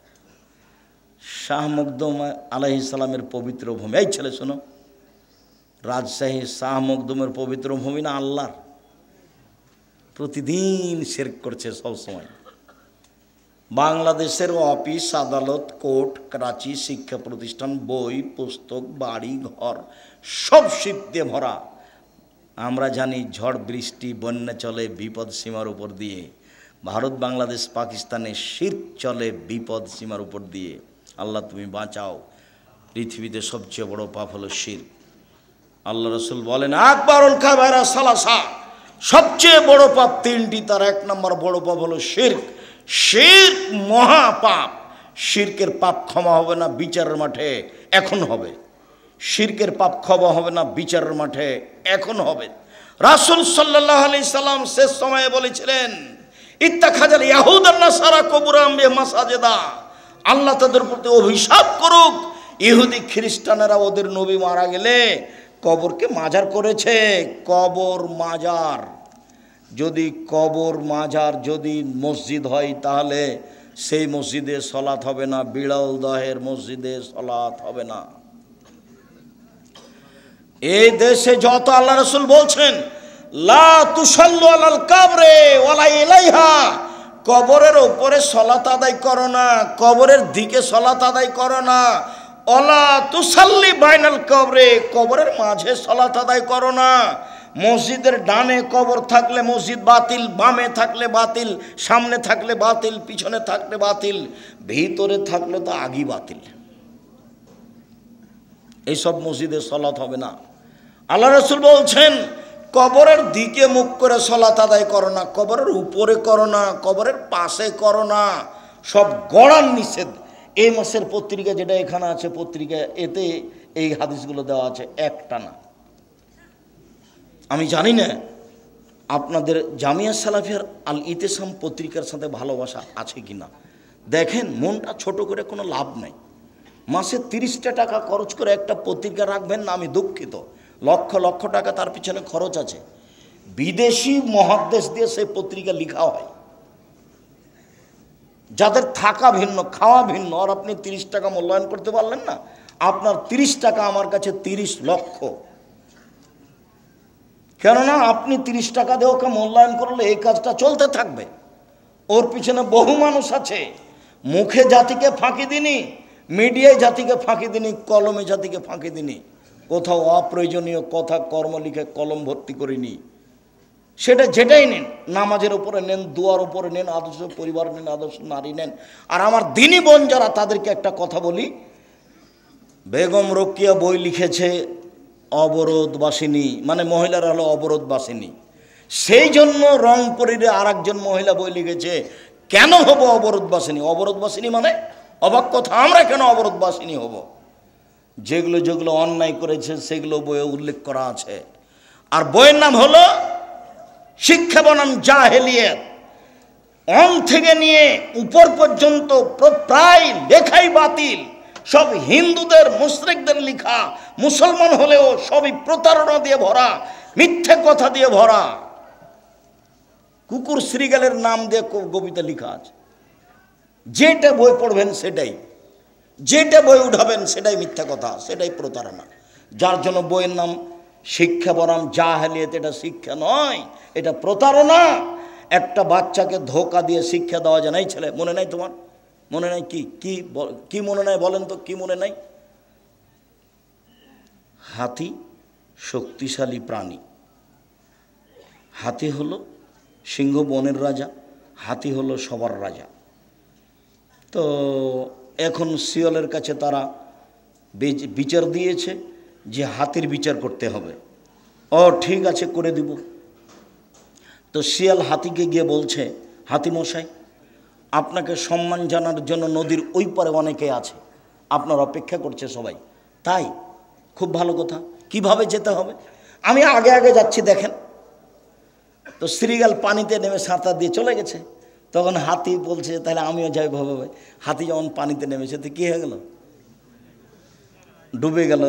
শাহ মখদুম আলাইহিস সালামের পবিত্র ভূমি। এই ছেলে শোনো, রাজশাহী শাহ মখদুমের পবিত্র ভূমি না আল্লাহর? প্রতিদিন শিরক করছে সবসময়। বাংলাদেশের অফিস আদালত কোর্ট করাচি শিক্ষা প্রতিষ্ঠান বই পুস্তক বাড়ি ঘর সব শিরক দিয়ে ভরা। আমরা জানি ঝড় বৃষ্টি বন্যা চলে বিপদ সীমার উপর দিয়ে, ভারত বাংলাদেশ পাকিস্তানে শিরক চলে বিপদ সীমার উপর দিয়ে। আল্লাহ তুমি বাঁচাও। পৃথিবীতে সবচেয়ে বড় পাপ হলো শিরক। আল্লাহ রাসূল বলেন আকবারুল কাবায়রা সালাসা, সবচেয়ে বড় পাপ তিনটি, তার এক নম্বর বড় পাপ হলো শিরক। শিরক মহা পাপ। শিরকের পাপ ক্ষমা হবে না বিচারের মাঠে, এখন হবে। শিরকের পাপ ক্ষমা হবে না বিচারের মাঠে, এখন হবে। রাসূল সাল্লাল্লাহু আলাইহি সাল্লাম শেষ সময়ে বলেছিলেন ইত্তাখাযাল ইয়াহুদান নাসারা কুবুর আম্বিয়া মাসাজিদা, আল্লাহ তাদের প্রতি অভিশাপ করুক, ইহুদি খ্রিস্টানেরা ওদের নবী মারা গেলে কবরকে মাজার করেছে। কবর মাজার, যদি কবর মাজার যদি মসজিদ হয় তাহলে সেই মসজিদে সলাত হবে না, বিড়াল দহের মসজিদে সলাত হবে না। এই দেশে যত আল্লাহ রাসূল বলছেন লা তুসাল্লু আলাল কাবরে ওয়ালা ইলাইহা, কবরের উপরে সলাত আদায় করো না, কবরের দিকে সলাত আদায় করো না। ওলা তুসাল্লি বাইনাল কবরে, কবরের মাঝে সলাত আদায় করো না। মসজিদের ডানে কবর থাকলে মসজিদ বাতিল, বামে থাকলে বাতিল, সামনে থাকলে বাতিল, পিছনে থাকলে বাতিল, ভিতরে থাকলে তো আগই বাতিল। এইসব মসজিদে সলাত হবে না। আল্লাহ রাসূল বলছেন কবরের দিকে মুখ করে সলাত আদায় করো না, কবরের উপরে করো না, কবরের পাশে করো না, সব গড়ার নিষেধ। এই মাসের পত্রিকা যেটা এখানে আছে পত্রিকা, এতে এই হাদিসগুলো দেওয়া আছে, একটা না। আমি জানি না আপনাদের জামিয়া সালাফিয়ার আল ইতিসাম পত্রিকার সাথে ভালোবাসা আছে কি না। দেখেন, মনটা ছোট করে কোনো লাভ নাই। মাসে 30টা টাকা খরচ করে একটা পত্রিকা রাখবেন না, আমি দুঃখিত। লক্ষ লক্ষ টাকা তার পিছনে খরচ আছে। বিদেশি মহাদেশ দিয়ে সেই পত্রিকা লেখা হয়, যাদের থাকা ভিন্ন খাওয়া ভিন্ন। আর আপনি 30 টাকা মূল্যায়ন করতে পারলেন না? আপনার 30 টাকা আমার কাছে 30 লক্ষ। কেননা আপনি 30 টাকা দিয়ে ওকে মূল্যায়ন করলে এই কাজটা চলতে থাকবে। ওর পিছনে বহু মানুষ আছে। মুখে জাতিকে ফাঁকি দিনি, মিডিয়ায় জাতিকে ফাঁকি দিনি, কলমে জাতিকে ফাঁকি দিনি। কোথাও অপ্রয়োজনীয় কথা কর্ম লিখে কলম ভর্তি করিনি। সেটা যেটাই নেন, নামাজের উপরে নেন, দুয়ার উপরে নেন, আদর্শ পরিবার নেন, আদর্শ নারী নেন। আর আমার দিনী বোন যারা, তাদেরকে একটা কথা বলি, বেগম রোকেয়া বই লিখেছে, অবরোধবাসিনী, মানে মহিলারা হলো অবরোধবাসিনী। সেই জন্য রংপুরের আর একজন মহিলা বই লিখেছে, কেন হব অবরোধবাসিনী? অবরোধবাসিনী মানে অবাক কথা, আমরা কেন অবরোধবাসিনী হব? যেগুলো যেগুলো অন্যায় করেছে সেগুলো বইয়ে উল্লেখ করা আছে। আর বইয়ের নাম হলো শিক্ষা বনাম জাহেলিয়াত। অন থেকে নিয়ে উপর পর্যন্ত প্রায় লেখাই বাতিল, সব হিন্দুদের মুশরিকদের লেখা, মুসলমান হলেও সবই প্রতারণা দিয়ে ভরা, মিথ্যে কথা দিয়ে ভরা, কুকুর শ্রীগালের নাম দিয়ে কবিতা লেখা আছে। যেটা বই পড়বেন সেটাই, যেটা বই উঠাবেন সেটাই মিথ্যা কথা, সেটাই প্রতারণা। যার জন্য বইয়ের নাম শিক্ষা বনাম জাহেলিয়াত। এটা শিক্ষা নয়, এটা প্রতারণা। একটা বাচ্চাকে ধোকা দিয়ে শিক্ষা দেওয়া যায় না। এই ছেলে, মনে নাই তোমার? মনে নাই? কি কি কি মনে নাই বলেন তো, কি মনে নাই? হাতি শক্তিশালী প্রাণী। হাতি হলো সিংহ বনের রাজা, হাতি হলো সবার রাজা। তো এখন শিয়ালের কাছে তারা বিচার দিয়েছে যে হাতির বিচার করতে হবে। ও ঠিক আছে, করে দিব। তো শিয়াল হাতিকে গিয়ে বলছে, হাতি মশাই, আপনাকে সম্মান জানার জন্য নদীর ওই পারে অনেকে আছে, আপনার অপেক্ষা করছে সবাই। তাই? খুব ভালো কথা, কিভাবে যেতে হবে? আমি আগে আগে যাচ্ছি, দেখেন। তো শ্রীগাল পানিতে নেমে সাঁতার দিয়ে চলে গেছে। তখন হাতি বলছে, তাহলে আমিও যাই ভাবে। হাতি যখন পানিতে নেমেছে তো কী হয়ে গেল? ডুবে গেল।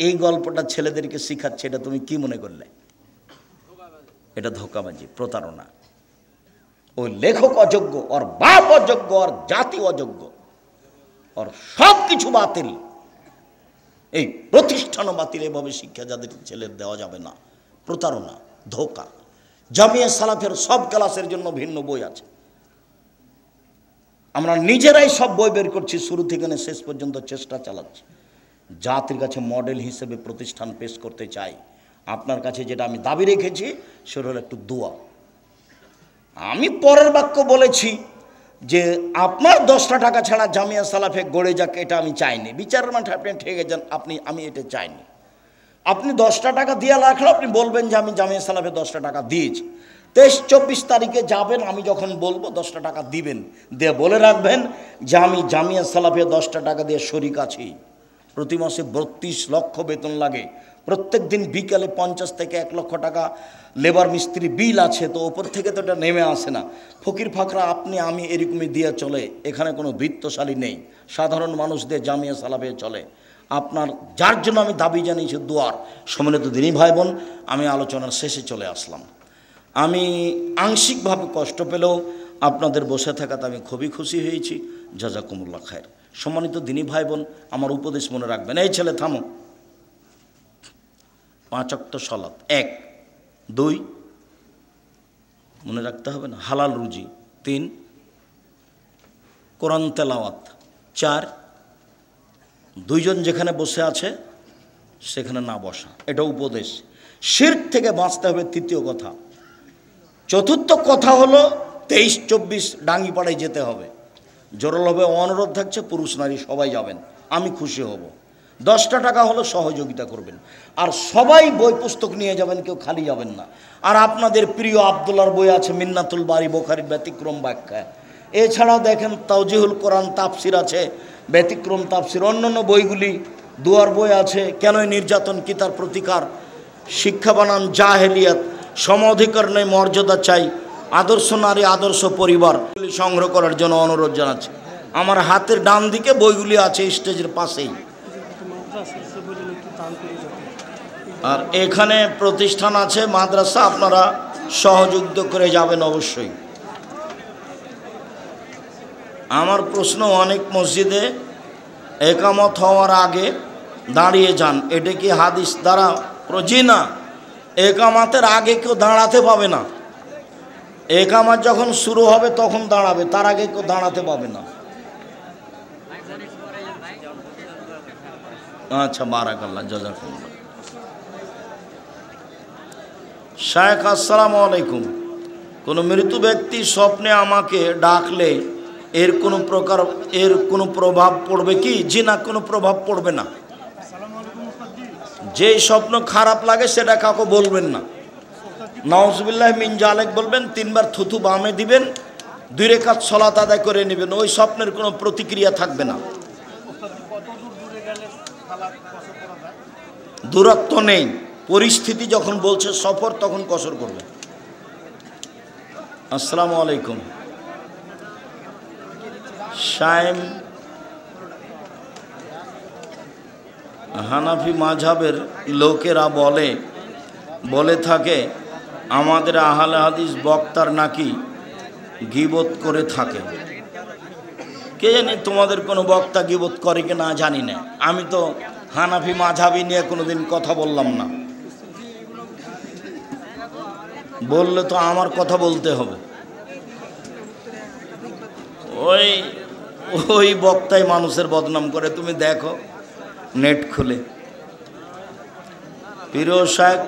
এই গল্পটা ছেলেদেরকে শিখাচ্ছে। এটা তুমি কি মনে করলে? এটা ধোঁকাবাজি, প্রতারণা। ওই লেখক অযোগ্য, ওর বাপ অযোগ্য, ওর জাতি অযোগ্য, ওর সব কিছু বাতিল। এই প্রতিষ্ঠানও বাতিল। এভাবে শিক্ষা যাদের ছেলের দেওয়া যাবে না। প্রতারণা, ধোঁকা। জামিয়া সালাফের সব ক্লাসের জন্য ভিন্ন বই আছে। আমরা নিজেরাই সব বই বের করছি, শুরু থেকে শেষ পর্যন্ত চেষ্টা চালাচ্ছি। জাতির কাছে মডেল হিসেবে প্রতিষ্ঠান পেশ করতে চাই। আপনার কাছে যেটা আমি দাবি রেখেছি সেটা হলো একটু দোয়া। আমি পরের বাক্য বলেছি যে আপনার 10টা টাকা ছাড়া জামিয়া সালাফে গড়ে যাক, এটা আমি চাইনি। বিচারের মাঠে আপনি ঠেকে যান, আমি এটা চাইনি। আপনি 10টা টাকা দিয়ে রাখলে আপনি বলবেন যে আমি জামিয়া সালাফে 10টা টাকা দিয়েছি। 23-24 তারিখে যাবেন, আমি যখন বলবো 10টা টাকা দিবেন, দিয়ে বলে রাখবেন যে আমি জামিয়া সালাফে 10টা টাকা দিয়ে শরিক আছি। প্রতি মাসে 32 লক্ষ বেতন লাগে। প্রত্যেক দিন বিকালে 50 থেকে 1 লক্ষ টাকা লেবার মিস্ত্রি বিল আছে। তো ওপর থেকে তো এটা নেমে আসে না। ফকির ফাকরা আপনি আমি এরকমই দিয়ে চলে। এখানে কোনো বৃত্তশালী নেই, সাধারণ মানুষদের জামিয়া সালাফে চলে। আপনার যার জন্য আমি দাবি জানিয়েছি দোয়ার। সম্মানিত দিনী ভাই বোন, আমি আলোচনার শেষে চলে আসলাম। আমি আংশিকভাবে কষ্ট পেলেও আপনাদের বসে থাকাতে আমি খুবই খুশি হয়েছি। জাযাকুমুল্লাহ খায়ের। সম্মানিত দিনী ভাই বোন, আমার উপদেশ মনে রাখবেন। এই ছেলে থামো। 5 ওয়াক্ত সালাত, 1, 2 মনে রাখতে হবে না, হালাল রুজি, 3 কোরআন তেলাওয়াত, 4 দুইজন যেখানে বসে আছে সেখানে না বসা। এটা উপদেশ। শিরক থেকে বাঁচতে হবে, তৃতীয় কথা। চতুর্থ কথা হলো 23-24 ডাঙ্গিপাড়ায় যেতে হবে। জোরালোভাবে অনুরোধ থাকছে, পুরুষ নারী সবাই যাবেন, আমি খুশি হব। 10টা টাকা হলো সহযোগিতা করবেন। আর সবাই বই পুস্তক নিয়ে যাবেন, কেউ খালি যাবেন না। আর আপনাদের প্রিয় আব্দুল্লাহর বই আছে, মিন্নাতুল বারি, বুখারীর ব্যতিক্রম ব্যাখ্যা। এছাড়াও দেখেন তাওজিহুল কোরআন তাফসির আছে, ব্যতিক্রম তাফসির। অন্যান্য বইগুলি, দুয়ার বই আছে, কেন নির্যাতন কি তার প্রতিকার, শিক্ষা বানাম জাহেলিয়াত, সম অধিকার নেই মর্যাদা চাই, আদর্শ নারী আদর্শ পরিবার, সংগ্রহ করার জন্য অনুরোধ জানাচ্ছি। আমার হাতের ডান দিকে বইগুলি আছে, স্টেজের পাশেই। আর এখানে প্রতিষ্ঠান আছে, মাদ্রাসা, আপনারা সহযোগিতা করে যাবেন অবশ্যই। আমার প্রশ্ন, অনেক মসজিদে একামত হওয়ার আগে দাঁড়িয়ে যান, এটা কি হাদিস দ্বারা? জি না, একামাতের আগে কেউ দাঁড়াতে পাবে না। একামাত যখন শুরু হবে তখন দাঁড়াবে, তার আগে কেউ দাঁড়াতে পাবে না। আচ্ছা, বারাকাল্লাহ, জাযাকুমুল্লাহ। শায়েখ, আসসালামু আলাইকুম। কোনো মৃত ব্যক্তি স্বপ্নে আমাকে ডাকলে এর কোনো প্রভাব পড়বে কি? জি না, কোনো প্রভাব পড়বে না। যেই স্বপ্ন খারাপ লাগে সেটা কাউকে বলবেন না। নাউজুবিল্লাহ মিন জালেক বলবেন, 3 বার থুথু বামে দিবেন, 2 রাকাত সালাত আদায় করে নেবেন। ওই স্বপ্নের কোনো প্রতিক্রিয়া থাকবে না। দূরত্ব নেই, পরিস্থিতি যখন বলছে সফর তখন কসর করবে। আসসালামু আলাইকুম। শায়েম হানাফি মাযহাবের লোকেরা বলে থাকে আমাদের আহলে হাদিস বক্তার নাকি গীবত করে থাকে। কে জানে তোমাদের কোনো বক্তা গীবত করে কি না জানি না। আমি তো হানাফি মাযহাবি নিয়ে কোনোদিন কথা বললাম না। বললে তো আমার কথা বলতে হবে। ওই বক্তাই মানুষের বদনাম করে, তুমি দেখো নেট খুলে। পীর সাহেব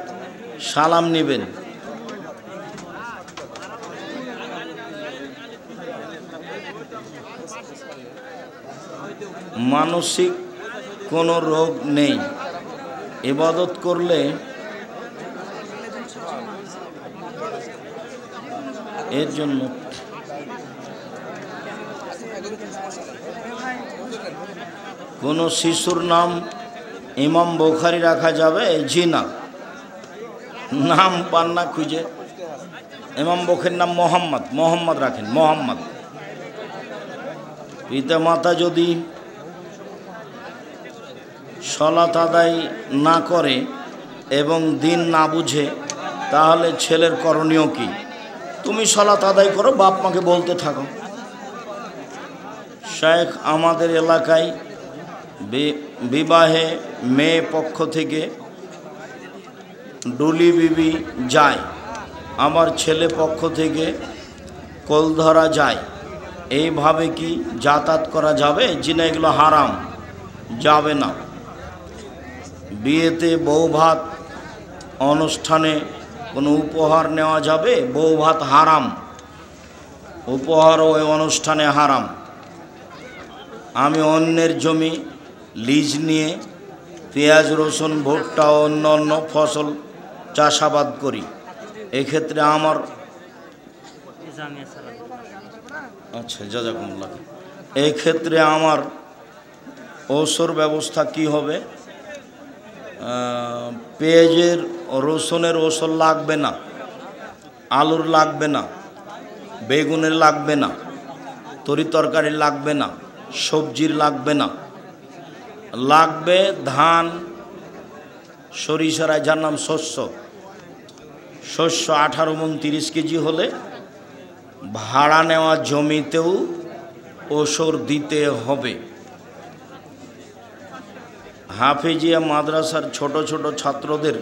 সালাম নেবেন। মানসিক কোনো রোগ নেই, ইবাদত করলে এর জন্য কোনো শিশুর নাম ইমাম বুখারী রাখা যাবে? জি না, নাম পান না খুঁজে। ইমাম বুখারীর নাম মোহাম্মদ রাখেন, মোহাম্মদ। পিতা মাতা যদি সালাত আদায় না করে এবং দিন না বুঝে, তাহলে ছেলের করণীয় কি? তুমি সালাত আদায় করো, বাপ মাকে বলতে থাকো। শেখ আমাদের এলাকায় বিবাহে মেয়ে পক্ষ থেকে ডুলি বিবি যায়, আমার ছেলে পক্ষ থেকে কোল ধরা যায়। এইভাবে কি যাতায়াত করা যাবে? জিনা এগুলো হারাম, যাবে না। বিয়েতে বউ ভাত অনুষ্ঠানে কোনো উপহার নেওয়া যাবে? বউ ভাত হারাম, উপহার ওই অনুষ্ঠানে হারাম। আমি অন্যের জমি লিজ নিয়ে পেঁয়াজ রসুন ভুট্টা ও অন্য ফসল চাষাবাদ করি। এক্ষেত্রে আমার জাযাকুমুল্লাহ, এই ক্ষেত্রে আমার ওসর ব্যবস্থা কি হবে? পেঁয়াজের রসুনের ওসর লাগবে না, আলুর লাগবে না, বেগুনের লাগবে না, তরি তরকারি লাগবে না, সবজির লাগবে না। লাগবে ধান, সরিষার যার নাম শস্য 18 মণ 30 কেজি হলে ভাড়া নেওয়া জমিতেও ওসর দিতে হবে। হাফেজিয়া মাদ্রাসার ছোট ছোট ছাত্রদের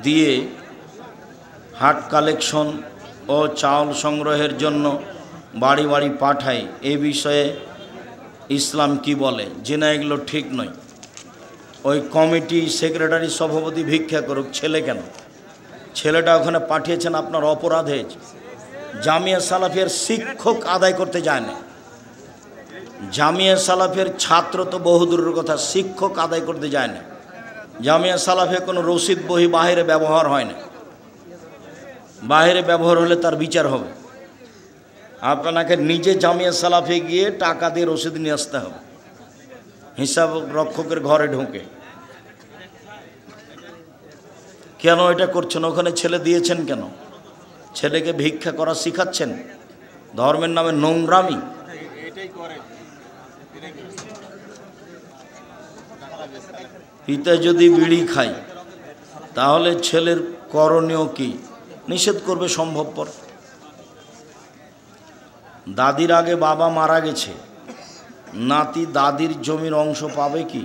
দিয়ে হাট কালেকশন ও চাউল সংগ্রহের জন্য বাড়ি বাড়ি পাঠায়। এ বিষয়ে ইসলাম কি বলে? যে না, এগুলো ঠিক নয়। ওই কমিটি সেক্রেটারি সভাপতি ভিক্ষা করুক, ছেলে কেন? ছেলেটা ওখানে পাঠিয়েছেন, আপনার অপরাধ হয়েছে। জামিয়া সালাফিয়ার শিক্ষক আদায় করতে যায় না, জামিয়া সালাফের ছাত্র তো বহুদূরের কথা, শিক্ষক আদায় করতে যায় না। জামিয়া সালাফে কোনো রসিদ বহি বাহিরে ব্যবহার হয় না, বাহিরে ব্যবহার হলে তার বিচার হবে। আপনাকে নিজে জামিয়া সালাফে গিয়ে টাকা দিয়ে রসিদ নিয়ে আসতে হবে, হিসাব রক্ষকের ঘরে ঢুকে। কেন এটা করছেন? ওখানে ছেলে দিয়েছেন কেন? ছেলেকে ভিক্ষা করা শিখাচ্ছেন? ধর্মের নামে নোংরামি। পিতা যদি বিড়ি খায় তাহলে ছেলের করণীয় কি? নিষেধ করবে সম্ভবপর। দাদির আগে বাবা মারা গেছে, নাতি দাদির জমির অংশ পাবে কি?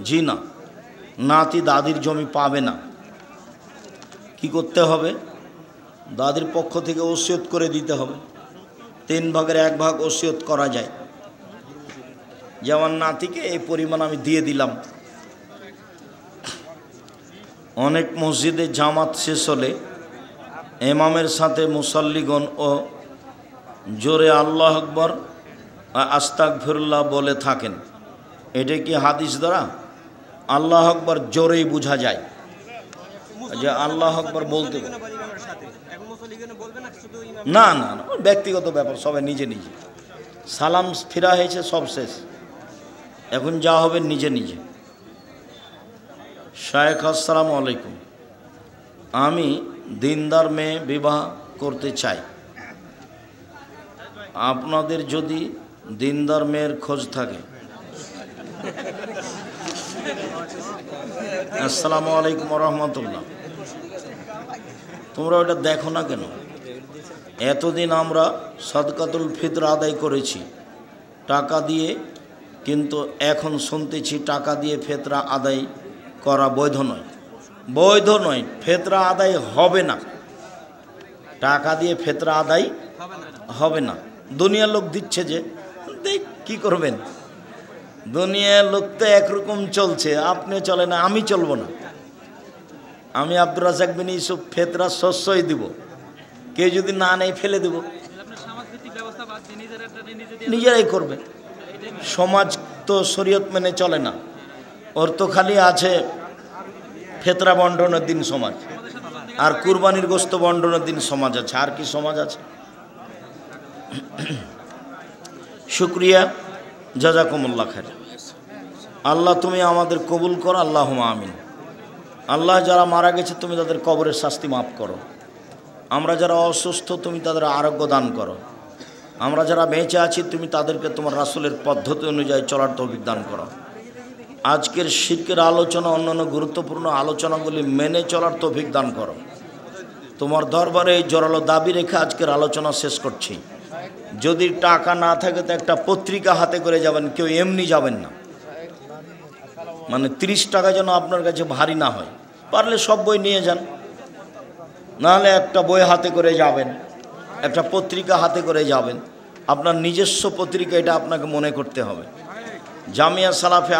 জি না, নাতি দাদির জমি পাবে না। কি করতে হবে? দাদির পক্ষ থেকে ওসিয়ত করে দিতে হবে। 3 ভাগের 1 ভাগ ওসিয়ত করা যায়, যেমন নাতিকে এই পরিমাণ আমি দিয়ে দিলাম। অনেক মসজিদে জামাত শেষ হলে ইমামের সাথে মুসাল্লিগণ ও জোরে আল্লাহ আকবর আস্তাগফিরুল্লাহ বলে থাকেন। এটা কি হাদিস দ্বারা? আল্লাহ আকবার জোরেই বোঝা যায় যে আল্লাহ আকবার বলতে না না না ব্যক্তিগত ব্যাপার, সবাই নিজে নিজে। সালাম ফিরা হয়েছে, সব শেষ, এখন যা হবে নিজে নিজে। শায়েখ আসসালামু আলাইকুম, আমি দিনদার মেয়ে বিবাহ করতে চাই, আপনাদের যদি দিনদার মেয়ের খোঁজ থাকে। আসসালামু আলাইকুম রহমতুল্লাহ। তোমরা ওটা দেখো না কেন? এতদিন আমরা সাদকাতুল ফিতর আদায় করেছি টাকা দিয়ে, কিন্তু এখন শুনতেছি টাকা দিয়ে ফেতরা আদায় করা বৈধ নয়। বৈধ নয়, ফেতরা আদায় হবে না, টাকা দিয়ে ফেতরা আদায় হবে না। দুনিয়ার লোক দিচ্ছে যে, দেখ কী করবেন, দুনিয়ার লোক তো একরকম চলছে, আপনি চলে না, আমি চলবো না। আমি আব্দুর রাজাক বিন ইউসুফ ফেতরা শস্যই দিব, কেউ যদি না নেই ফেলে দেব, নিজেরাই করবে। সমাজ তো শরীয়ত মেনে চলে না, ওর তো খালি আছে ফেতরা বন্টনের দিন সমাজ, আর কুরবানির গোশত বন্টনের দিন সমাজ আছে, আর কি সমাজ আছে? শুক্রিয়া, জাযাকুমুল্লাহ খাইর। আল্লাহ তুমি আমাদের কবুল করো, আল্লাহুম্মা আমিন। আল্লাহ যারা মারা গেছে তুমি তাদের কবরের শাস্তি মাফ করো, আমরা যারা অসুস্থ তুমি তাদের আরোগ্য দান করো, আমরা যারা বেঁচে আছি তুমি তাদেরকে তোমার রাসূলের পদ্ধতি অনুযায়ী চলার তৌফিক দান করো। আজকের শিরকের আলোচনা, অন্যান্য গুরুত্বপূর্ণ আলোচনাগুলি মেনে চলার তৌফিক দান করো। তোমার দরবারে এই জোরালো দাবি রেখে আজকের আলোচনা শেষ করছি। যদি টাকা না থাকে তো একটা পত্রিকা হাতে করে যাবেন, কেউ এমনি যাবেন না, মানে 30 টাকা যেন আপনার কাছে ভারী না হয়। পারলে সব বই নিয়ে যান, নাহলে একটা বই হাতে করে যাবেন, একটা পত্রিকা হাতে করে যাবেন। আপনার নিজস্ব পত্রিকা, এটা আপনাকে মনে করতে হবে। জামিয়া সালাফে